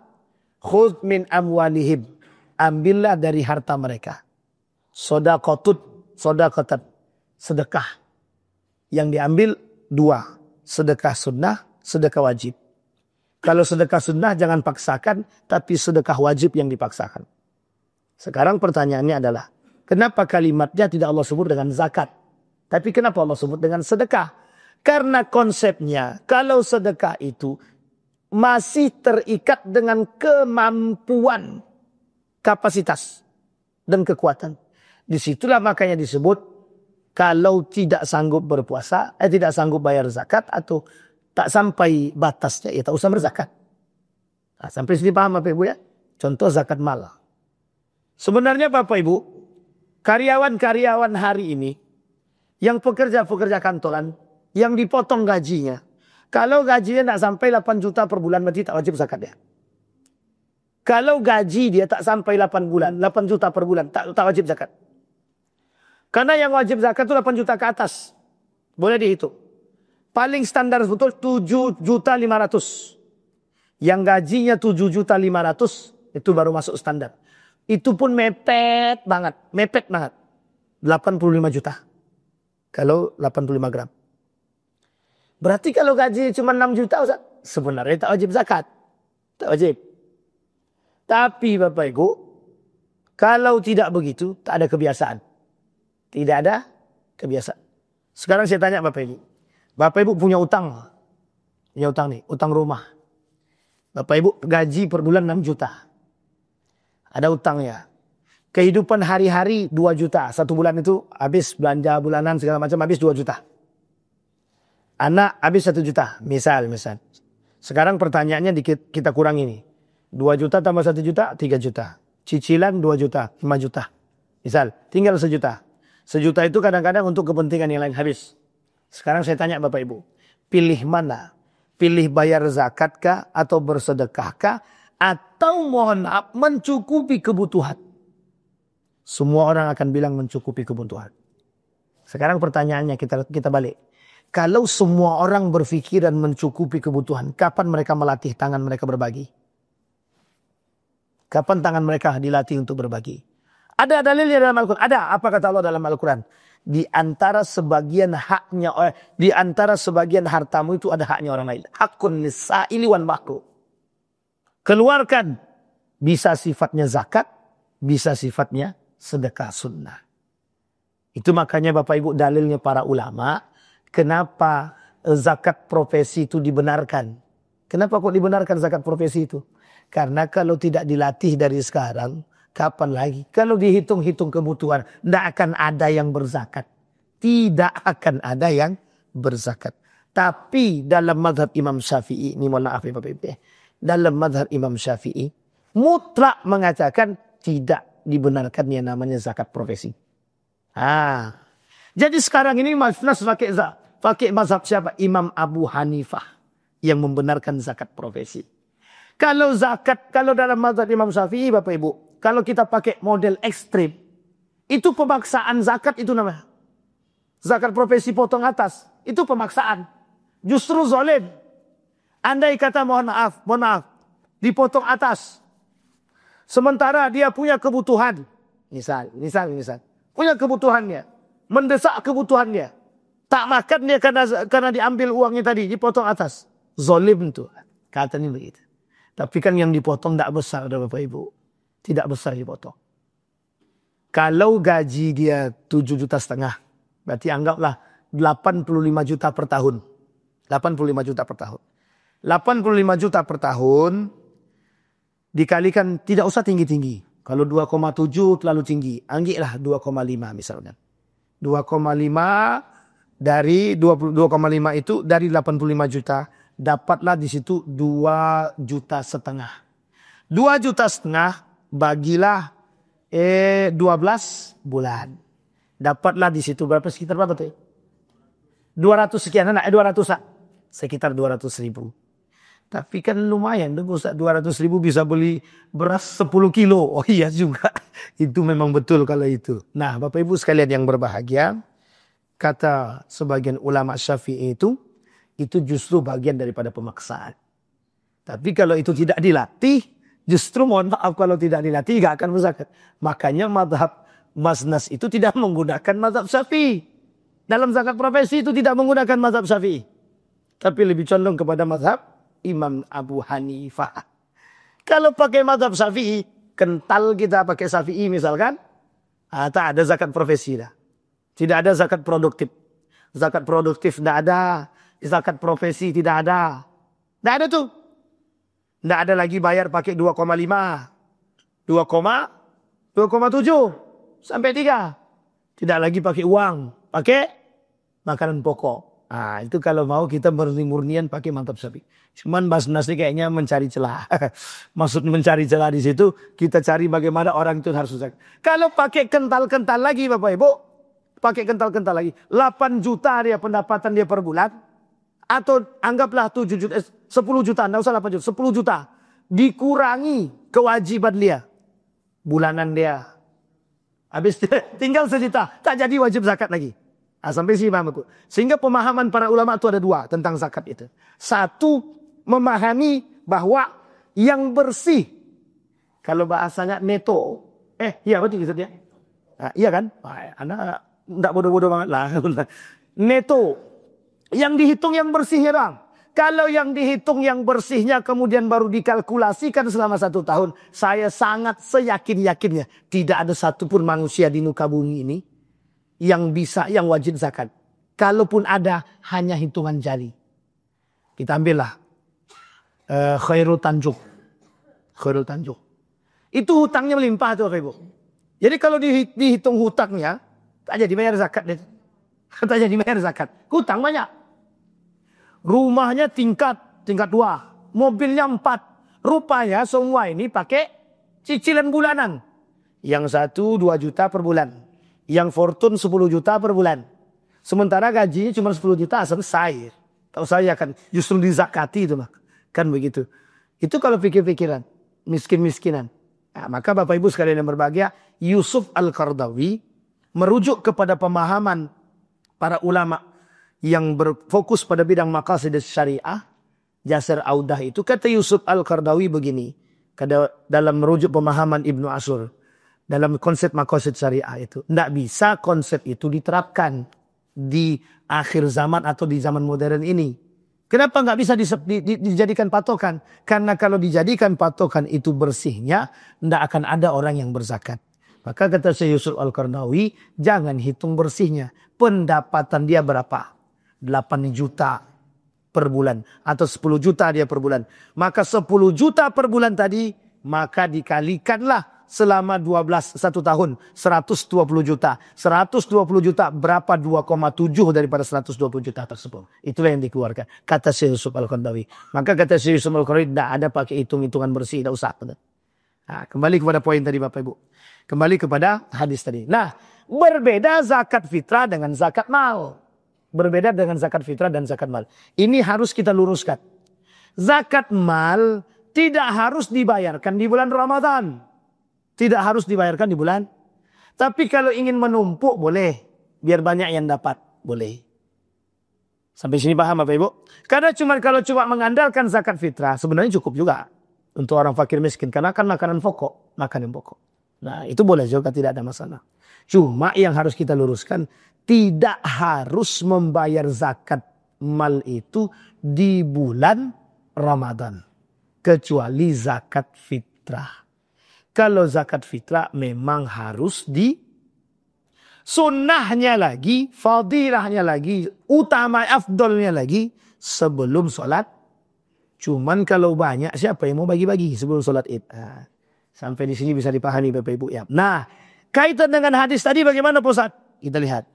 Khudh min amwalihim. Ambillah dari harta mereka. Sodaqatun, sedekah. Yang diambil dua. Sedekah sunnah, sedekah wajib. Kalau sedekah sunnah jangan paksakan, tapi sedekah wajib yang dipaksakan. Sekarang pertanyaannya adalah, kenapa kalimatnya tidak Allah sebut dengan zakat? Tapi kenapa Allah sebut dengan sedekah? Karena konsepnya, kalau sedekah itu masih terikat dengan kemampuan, kapasitas, dan kekuatan. Disitulah makanya disebut, kalau tidak sanggup berpuasa, tidak sanggup bayar zakat, atau tak sampai batasnya, ya tak usah berzakat. Nah, sampai sini paham Bapak Ibu ya? Contoh zakat mal. Sebenarnya Bapak Ibu, karyawan-karyawan hari ini, yang pekerja-pekerja kantoran, yang dipotong gajinya, kalau gajinya tak sampai 8 juta per bulan, berarti tak wajib zakat ya. Kalau gaji dia tak sampai 8 juta per bulan, tak wajib zakat. Karena yang wajib zakat itu 8 juta ke atas. Boleh dihitung. Paling standar betul 7.500.000. Yang gajinya 7.500.000 itu baru masuk standar. Itu pun mepet banget. 85 juta. Kalau 85 gram. Berarti kalau gaji cuma 6 juta, Ustaz, sebenarnya tak wajib zakat. Tak wajib. Tapi Bapak Ibu, kalau tidak begitu, tak ada kebiasaan. Tidak ada kebiasaan. Sekarang saya tanya Bapak Ibu. Bapak Ibu punya utang. Punya utang nih, utang rumah. Bapak Ibu gaji per bulan 6 juta. Ada utangnya. Kehidupan hari-hari 2 juta. Satu bulan itu habis belanja bulanan segala macam, habis 2 juta. Anak habis 1 juta. Misal. Sekarang pertanyaannya kita kurang ini. 2 juta tambah 1 juta, 3 juta. Cicilan 2 juta, 5 juta. Misal, tinggal 1 juta. 1 juta itu kadang-kadang untuk kepentingan yang lain habis. Sekarang saya tanya Bapak Ibu, pilih mana? Pilih bayar zakat kah atau bersedekah kah? Atau mohon maaf mencukupi kebutuhan? Semua orang akan bilang mencukupi kebutuhan. Sekarang pertanyaannya kita balik. Kalau semua orang berpikiran mencukupi kebutuhan, kapan mereka melatih tangan mereka berbagi? Kapan tangan mereka dilatih untuk berbagi? Ada dalilnya dalam Al-Quran. Ada. Apa kata Allah dalam Al-Quran? Di antara sebagian hartamu itu ada haknya orang lain. Hakun nisa'ili wan mahrum. Keluarkan. Bisa sifatnya zakat. Bisa sifatnya sedekah sunnah. Itu makanya Bapak Ibu dalilnya para ulama. Kenapa zakat profesi itu dibenarkan? Kenapa kok dibenarkan zakat profesi itu? Karena kalau tidak dilatih dari sekarang, kapan lagi? Kalau dihitung-hitung kebutuhan, tidak akan ada yang berzakat. Tidak akan ada yang berzakat. Tapi dalam mazhab Imam Syafi'i, ini mohon maaf ya Bapak Ibu, dalam mazhab Imam Syafi'i, mutlak mengatakan tidak dibenarkan yang namanya zakat profesi. Jadi sekarang ini Mas pakai mazhab siapa? Imam Abu Hanifah yang membenarkan zakat profesi. Kalau dalam mazhab Imam Syafi'i Bapak Ibu, kalau kita pakai model ekstrim, itu pemaksaan zakat itu namanya. Zakat profesi potong atas, itu pemaksaan. Justru zalim. Andai kata mohon maaf, dipotong atas. Sementara dia punya kebutuhan. Misal. Punya kebutuhannya. Mendesak kebutuhannya. Tak makan dia karena diambil uangnya tadi, dipotong atas. Zalim itu. Katanya begitu. Tapi kan yang dipotong tidak besar Bapak Ibu. tidak besar dipotong. Kalau gaji dia 7,5 juta, berarti anggaplah 85 juta per tahun. 85 juta per tahun. 85 juta per tahun dikalikan, tidak usah tinggi-tinggi. Kalau 2,7 terlalu tinggi, anggaplah 2,5 misalnya. 2,5 dari 2,5 itu dari 85 juta, dapatlah di situ 2,5 juta. 2,5 juta bagilah 12 bulan. Dapatlah di situ berapa, sekitar berapa tuh? 200 sekian, 200 sekitar 200.000. Tapi kan lumayan tuh Ustaz, 200.000 bisa beli beras 10 kilo. Oh iya juga. Itu memang betul kalau itu. Nah, Bapak Ibu sekalian yang berbahagia, kata sebagian ulama Syafi'i itu justru bagian daripada pemaksaan. Tapi kalau itu tidak dilatih, justru mohon maaf kalau tidak dilatih gak akan berzakat. Makanya mazhab Maznas itu tidak menggunakan mazhab Syafi'i. Dalam zakat profesi itu tidak menggunakan mazhab Syafi'i. Tapi lebih condong kepada mazhab Imam Abu Hanifah. Kalau pakai mazhab Syafi'i, kental kita pakai Syafi'i misalkan, tak ada zakat profesi dah. Tidak ada zakat produktif. Zakat produktif tidak ada. Zakat profesi tidak ada. Tidak ada tuh. Tidak ada lagi bayar pakai 2,5. 2,7 sampai 3. Tidak lagi pakai uang. Pakai makanan pokok. Nah, itu kalau mau kita murni-murnian pakai mazhab Syafi'i. Cuman Basnas ini kayaknya mencari celah. Maksud mencari celah di situ, kita cari bagaimana orang itu harus zakat. Kalau pakai kental-kental lagi Bapak Ibu, pakai kental-kental lagi, 8 juta dia pendapatan dia per bulan, atau anggaplah 7 juta, 10 juta, enggak usah 8 juta, 10 juta. Dikurangi kewajiban dia. Bulanan dia. Habis tinggal 1 juta, tak jadi wajib zakat lagi. Nah, sampai sini paham aku. Sehingga pemahaman para ulama itu ada 2 tentang zakat itu. 1, memahami bahwa yang bersih, kalau bahasanya neto, iya betul gitu dia. Nah, iya kan? Anak enggak bodoh-bodoh banget lah. Neto, yang dihitung yang bersihnya bang. Kalau yang dihitung yang bersihnya kemudian baru dikalkulasikan selama 1 tahun, saya sangat seyakin-yakinnya tidak ada satupun manusia di muka bumi ini yang bisa, yang wajib zakat. Kalaupun ada, hanya hitungan jari. Kita ambillah Khairul Tanjuk. Khairul Tanjuk. Itu hutangnya melimpah tuh Ibu. Jadi kalau dihitung hutangnya, tak jadi bayar zakat. Tak jadi bayar zakat. Hutang banyak. Rumahnya tingkat 2. Mobilnya 4. Rupanya semua ini pakai cicilan bulanan. Yang 1 2 juta per bulan. Yang Fortune 10 juta per bulan. Sementara gajinya cuma 10 juta selesai. Tahu saya kan justru dizakati itu mah. Kan begitu. Itu kalau pikir-pikiran. Miskin-miskinan. Nah, maka Bapak Ibu sekalian yang berbahagia. Yusuf Al-Qaradawi merujuk kepada pemahaman para ulama yang berfokus pada bidang maqasid syariah. Jasir Audah itu. Kata Yusuf Al-Qaradawi begini. Dalam merujuk pemahaman Ibnu Ashur. Dalam konsep maqasid syariah itu. Tidak bisa konsep itu diterapkan di akhir zaman atau di zaman modern ini. Kenapa nggak bisa dijadikan patokan? Karena kalau dijadikan patokan itu bersihnya, tidak akan ada orang yang berzakat. Maka kata Syekh Yusuf Al-Qaradawi, jangan hitung bersihnya. Pendapatan dia berapa? 8 juta per bulan. Atau 10 juta dia per bulan. Maka 10 juta per bulan tadi, maka dikalikanlah selama 1 tahun 120 juta. 120 juta berapa 2,7 daripada 120 juta tersebut. Itulah yang dikeluarkan. Kata Syekh Yusuf Al-Qaradawi. Maka kata Syekh Yusuf Al-Qaradawi tidak ada pakai hitung-hitungan bersih. Tidak usah. Nah, kembali kepada poin tadi Bapak Ibu. Kembali kepada hadis tadi. Nah, berbeda zakat fitrah dengan zakat mal. Berbeda dengan zakat fitrah dan zakat mal. Ini harus kita luruskan. Zakat mal tidak harus dibayarkan di bulan Ramadan. Tidak harus dibayarkan di bulan. Tapi kalau ingin menumpuk boleh. Biar banyak yang dapat. Boleh. Sampai sini paham Bapak Ibu? Karena kalau cuma mengandalkan zakat fitrah. Sebenarnya cukup juga. Untuk orang fakir miskin. Karena kan makanan pokok. Makanan pokok. Nah itu boleh juga. Tidak ada masalah. Cuma yang harus kita luruskan. Tidak harus membayar zakat mal itu di bulan Ramadan. Kecuali zakat fitrah. Kalau zakat fitrah memang harus sunnahnya lagi, fadilahnya lagi, utama afdolnya lagi sebelum sholat. Cuman kalau banyak siapa yang mau bagi-bagi sebelum sholat id? Sampai di sini bisa dipahami Bapak Ibu ya. Nah, kaitan dengan hadis tadi bagaimana Pak Ustaz? Kita lihat.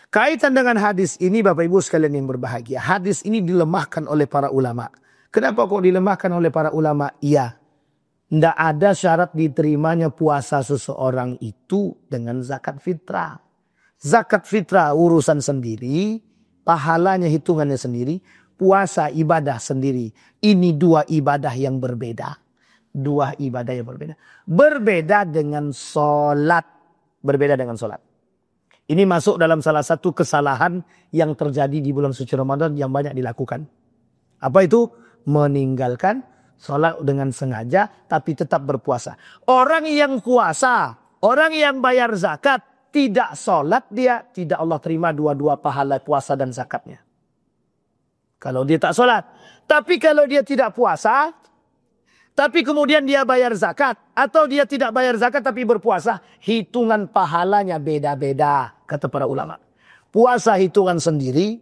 Kaitan dengan hadis ini Bapak Ibu sekalian yang berbahagia. Hadis ini dilemahkan oleh para ulama. Kenapa kok dilemahkan oleh para ulama? Iya. Tidak ada syarat diterimanya puasa seseorang itu dengan zakat fitrah. Zakat fitrah urusan sendiri, pahalanya hitungannya sendiri, puasa ibadah sendiri. Ini dua ibadah yang berbeda. Dua ibadah yang berbeda. Berbeda dengan sholat. Berbeda dengan sholat. Ini masuk dalam salah satu kesalahan yang terjadi di bulan suci Ramadan yang banyak dilakukan. Apa itu? Meninggalkan sholat dengan sengaja tapi tetap berpuasa. Orang yang puasa, orang yang bayar zakat, tidak sholat dia, tidak Allah terima dua-dua pahala puasa dan zakatnya. Kalau dia tak sholat. Tapi kalau dia tidak puasa, tapi kemudian dia bayar zakat, atau dia tidak bayar zakat tapi berpuasa, hitungan pahalanya beda-beda, kata para ulama. Puasa hitungan sendiri,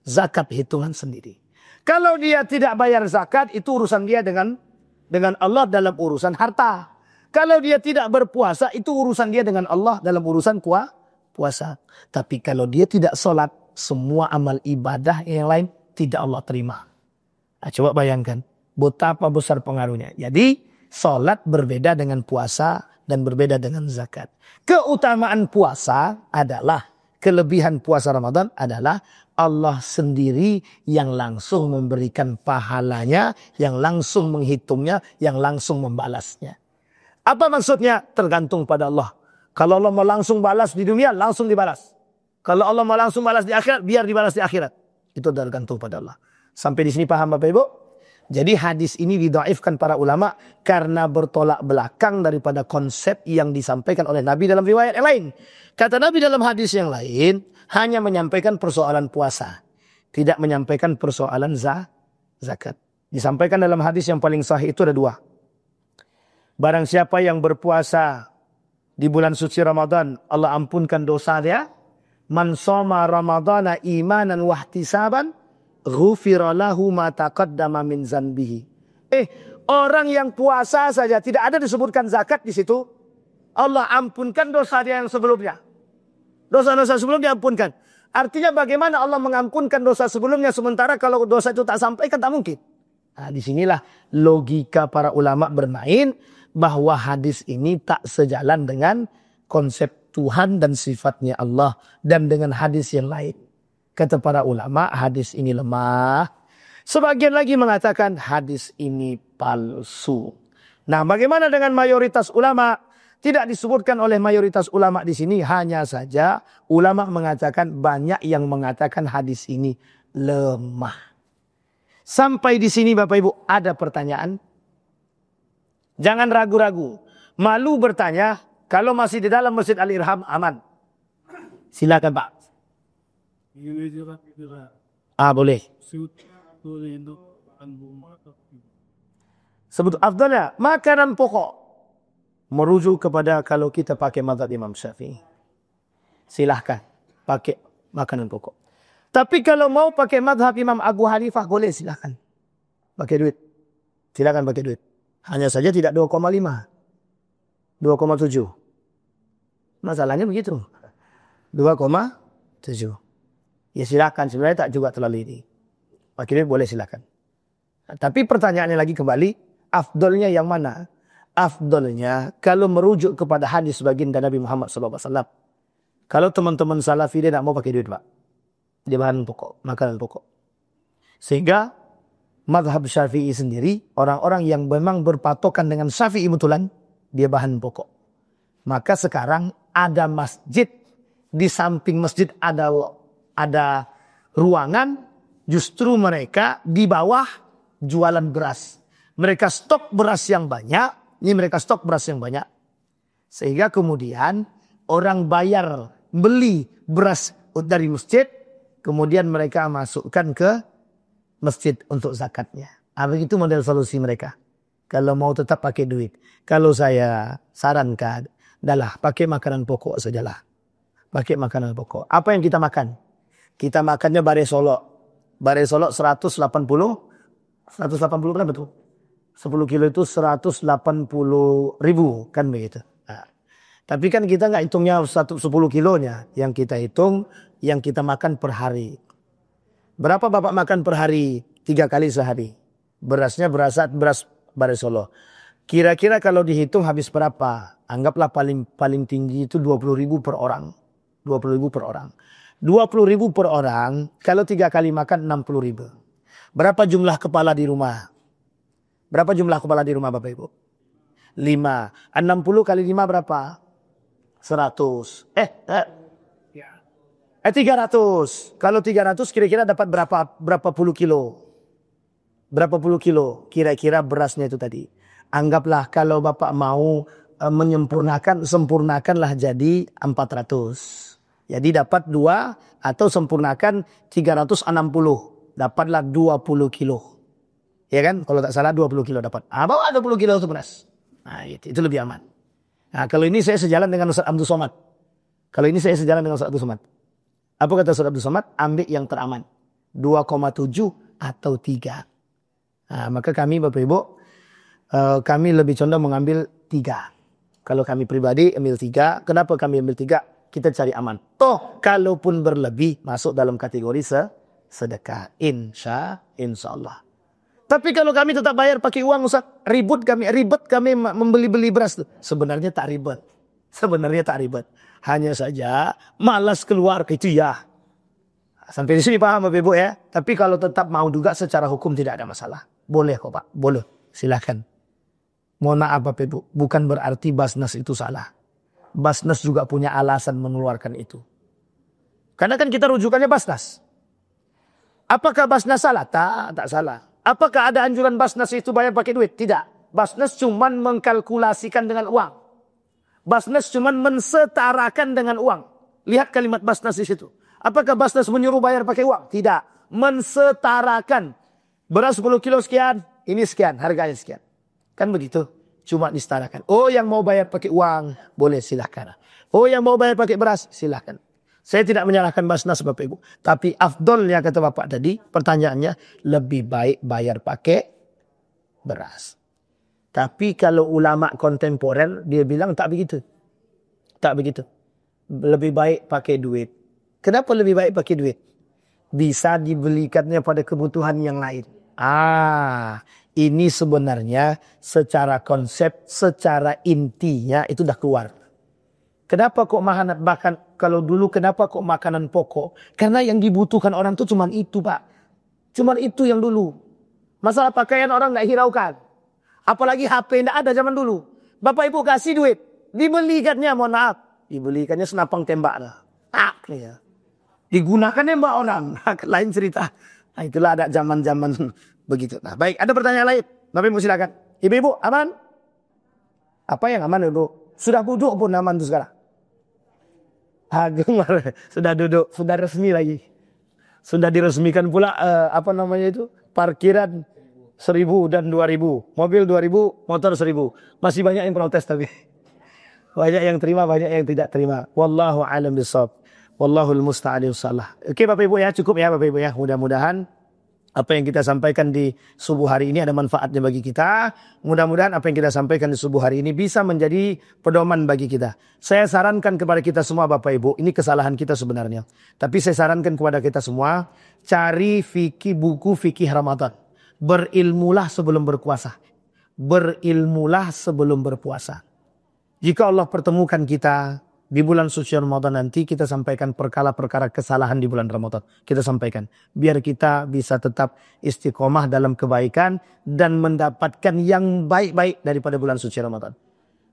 zakat hitungan sendiri. Kalau dia tidak bayar zakat, itu urusan dia dengan Allah dalam urusan harta. Kalau dia tidak berpuasa, itu urusan dia dengan Allah dalam urusan puasa. Tapi kalau dia tidak sholat, semua amal ibadah yang lain tidak Allah terima. Nah, coba bayangkan betapa besar pengaruhnya. Jadi sholat berbeda dengan puasa dan berbeda dengan zakat. Keutamaan puasa adalah, kelebihan puasa Ramadan adalah Allah sendiri yang langsung memberikan pahalanya, yang langsung menghitungnya, yang langsung membalasnya. Apa maksudnya? Tergantung pada Allah. Kalau Allah mau langsung balas di dunia, langsung dibalas. Kalau Allah mau langsung balas di akhirat, biar dibalas di akhirat. Itu tergantung pada Allah. Sampai di sini paham Bapak Ibu? Jadi hadis ini didhaifkan para ulama karena bertolak belakang daripada konsep yang disampaikan oleh Nabi dalam riwayat yang lain. Kata Nabi dalam hadis yang lain, hanya menyampaikan persoalan puasa. Tidak menyampaikan persoalan zakat. Disampaikan dalam hadis yang paling sahih itu ada dua. Barang siapa yang berpuasa di bulan suci Ramadan, Allah ampunkan dosa dia. Man shoma Ramadana imanan wahtisaban, ghufira lahu ma taqaddama min zanbihi. Orang yang puasa saja tidak ada disebutkan zakat di situ. Allah ampunkan dosa dia yang sebelumnya. Dosa-dosa sebelumnya diampunkan. Artinya bagaimana Allah mengampunkan dosa sebelumnya sementara kalau dosa itu tak sampai kan tak mungkin. Nah, disinilah logika para ulama bermain bahwa hadis ini tak sejalan dengan konsep Tuhan dan sifatnya Allah dan dengan hadis yang lain. Kata para ulama hadis ini lemah. Sebagian lagi mengatakan hadis ini palsu. Nah, bagaimana dengan mayoritas ulama? Tidak disebutkan oleh mayoritas ulama di sini, hanya saja ulama mengatakan banyak yang mengatakan hadis ini lemah. Sampai di sini Bapak Ibu ada pertanyaan? Jangan ragu-ragu. Malu bertanya, kalau masih di dalam Masjid Al-Irham aman. Silakan Pak. Boleh. Sebut afdalnya makanan pokok. Merujuk kepada kalau kita pakai mazhab Imam Syafi'i. Silahkan pakai makanan pokok. Tapi kalau mau pakai mazhab Imam Abu Hanifah boleh silahkan. Pakai duit. Silahkan pakai duit. Hanya saja tidak 2,5. 2,7. Masalahnya begitu. 2,7. Ya silahkan. Sebenarnya tak juga terlalu ini. Pakai duit boleh silahkan. Tapi pertanyaannya lagi kembali. Afdolnya yang mana? Afdolnya kalau merujuk kepada hadis baginda Nabi Muhammad SAW. Kalau teman-teman salafi dia tak mau pakai duit Pak. Dia bahan pokok, makanan pokok. Sehingga mazhab Syafi'i sendiri, orang-orang yang memang berpatokan dengan Syafi'i betulan, dia bahan pokok. Maka sekarang ada masjid, di samping masjid ada ruangan, justru mereka di bawah jualan beras. Mereka stok beras yang banyak. Ini mereka stok beras yang banyak. Sehingga kemudian orang bayar beli beras dari masjid. Kemudian mereka masukkan ke masjid untuk zakatnya. Begitu model solusi mereka. Kalau mau tetap pakai duit. Kalau saya sarankan, adalah pakai makanan pokok sajalah. Pakai makanan pokok. Apa yang kita makan? Kita makannya bare solok. Bare solok 180 berapa tuh? 10 kilo itu 180 ribu kan begitu. Nah, tapi kan kita nggak hitungnya 10 kilonya. Yang kita hitung yang kita makan per hari. Berapa Bapak makan per hari? 3 kali sehari. Berasnya beras bare solok. Kira-kira kalau dihitung habis berapa? Anggaplah paling tinggi itu 20 ribu per orang. 20 ribu per orang. 20 ribu per orang, kalau 3 kali makan 60 ribu. Berapa jumlah kepala di rumah? Berapa jumlah kepala di rumah Bapak Ibu? 5. 60 kali 5 berapa? 100. 300. Kalau 300 kira-kira dapat berapa puluh kilo? Berapa puluh kilo? Kira-kira berasnya itu tadi. Anggaplah kalau Bapak mau sempurnakanlah jadi 400. Jadi dapat 2 atau sempurnakan 360. Dapatlah 20 kilo. Ya kan? Kalau tak salah 20 kilo dapat. Bawa 20 kilo itu beras. Nah itu lebih aman. Nah kalau ini saya sejalan dengan Ustaz Abdul Somad. Apa kata Ustaz Abdul Somad? Ambil yang teraman. 2,7 atau 3. Nah, maka kami Bapak Ibu, kami lebih condong mengambil 3. Kalau kami pribadi ambil 3. Kenapa kami ambil 3? Kita cari aman. Toh kalaupun berlebih masuk dalam kategori sedekah. Insya Allah. Tapi kalau kami tetap bayar pakai uang Ustaz, ribet kami membeli beras tuh. Sebenarnya tak ribet. Hanya saja malas keluar itu ya. Sampai di sini paham Bapak Ibu ya. Tapi kalau tetap mau juga secara hukum tidak ada masalah. Boleh kok Pak, boleh. Silakan. Mohon maaf Bapak Ibu, bukan berarti Basnas itu salah. Basnas juga punya alasan mengeluarkan itu. Karena kan kita rujukannya Basnas. Apakah Basnas salah? Tak salah. Apakah ada anjuran Basnas itu bayar pakai duit? Tidak. Basnas cuma mengkalkulasikan dengan uang. Basnas cuma mensetarakan dengan uang. Lihat kalimat Basnas di situ. Apakah Basnas menyuruh bayar pakai uang? Tidak. Mensetarakan. Beras 10 kilo sekian, ini sekian, harganya sekian. Kan begitu. Cuma disetarakan. Oh yang mau bayar pakai uang, boleh silahkan. Oh yang mau bayar pakai beras, silahkan. Saya tidak menyalahkan Basnas Bapak Ibu. Tapi afdolnya kata Bapak tadi, pertanyaannya lebih baik bayar pakai beras. Tapi kalau ulama kontemporer, dia bilang tak begitu. Lebih baik pakai duit. Kenapa lebih baik pakai duit? Bisa dibelikannya pada kebutuhan yang lain. Ini sebenarnya secara konsep, secara intinya itu dah keluar. Kenapa kok kalau dulu kenapa kok makanan pokok? Karena yang dibutuhkan orang tuh cuman itu Pak. Cuman itu yang dulu. Masalah pakaian orang nggak hiraukan. Apalagi HP nggak ada zaman dulu. Bapak Ibu kasih duit. Dibelikannya mohon maaf. Dibelikannya senapang tembak lah. Ya. Digunakannya mbak orang. Lain cerita. Nah, itulah ada zaman-zaman begitu. Nah, baik, ada pertanyaan lain. Bapak Ibu silakan. Ibu-ibu aman? Apa yang aman Ibu? Sudah duduk pun aman tuh sekarang. Sudah duduk, sudah resmi lagi. Sudah diresmikan pula parkiran 1.000 dan 2.000. Mobil 2.000, motor 1.000. Masih banyak yang protes tapi. Banyak yang terima, banyak yang tidak terima. Wallahu a'lam bishawab. Wallahul musta'an salah. Oke Bapak Ibu ya, cukup ya Bapak Ibu ya. Mudah-mudahan apa yang kita sampaikan di subuh hari ini ada manfaatnya bagi kita. Mudah-mudahan apa yang kita sampaikan di subuh hari ini bisa menjadi pedoman bagi kita. Saya sarankan kepada kita semua Bapak Ibu, ini kesalahan kita sebenarnya. Tapi saya sarankan kepada kita semua, cari buku fikih Ramadan. Berilmulah sebelum berpuasa. Jika Allah pertemukan kita di bulan suci Ramadan nanti, kita sampaikan perkara-perkara kesalahan di bulan Ramadan. Kita sampaikan. Biar kita bisa tetap istiqomah dalam kebaikan dan mendapatkan yang baik-baik daripada bulan suci Ramadan.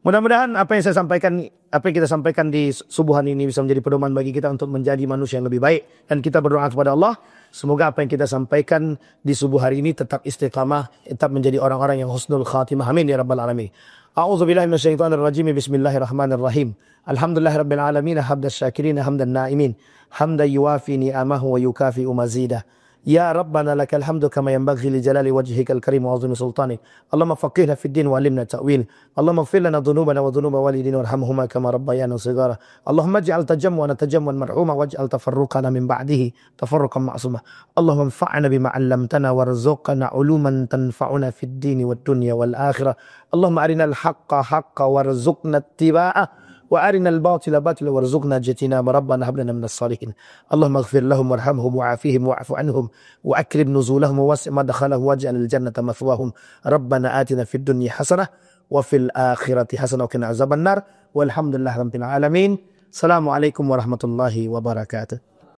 Mudah-mudahan apa yang kita sampaikan di subuhan ini bisa menjadi pedoman bagi kita untuk menjadi manusia yang lebih baik. Dan kita berdoa kepada Allah, semoga apa yang kita sampaikan di subuh hari ini tetap istiqamah, tetap menjadi orang-orang yang husnul khatimah. Amin ya rabbal alamin. A'udzubillahi minasyaitonir rajim. Bismillahirrahmanirrahim. Alhamdulillahirabbil alamin, hamdas syakirin, hamdan naimin, hamdan yuwafi ni'amahu wa yukafi'u mazidah. يا ربنا لك الحمد كما ينبغي لجلال وجهك الكريم وعظيم سلطانك. اللهم فقهنا في الدين وعلمنا التأويل. اللهم اغفر لنا ذنوبنا وذنوب والدينا وارحمهما كما ربيانا صغارا. اللهم اجعل تجمعنا تجمعا مرحوما واجعل تفرقنا من بعده تفرقا معصوما. اللهم انفعنا بما علمتنا وارزقنا علوما تنفعنا في الدين والدنيا والآخرة. اللهم أرنا الحق حقا وارزقنا اتباعه وأرنا الباطل باطلا وارزقنا اجتنابه. ربنا هب لنا من الصالحين. اللهم اغفر لهم وارحمهم وعافيهم واعف عنهم وأكرم نزولهم ووسع مدخلهم واجعل الجنة مثواهم. ربنا آتنا في الدنيا حسنة وفي الآخرة حسنة وقنا عذاب النار والحمد لله رب العالمين. السلام عليكم ورحمة الله وبركاته.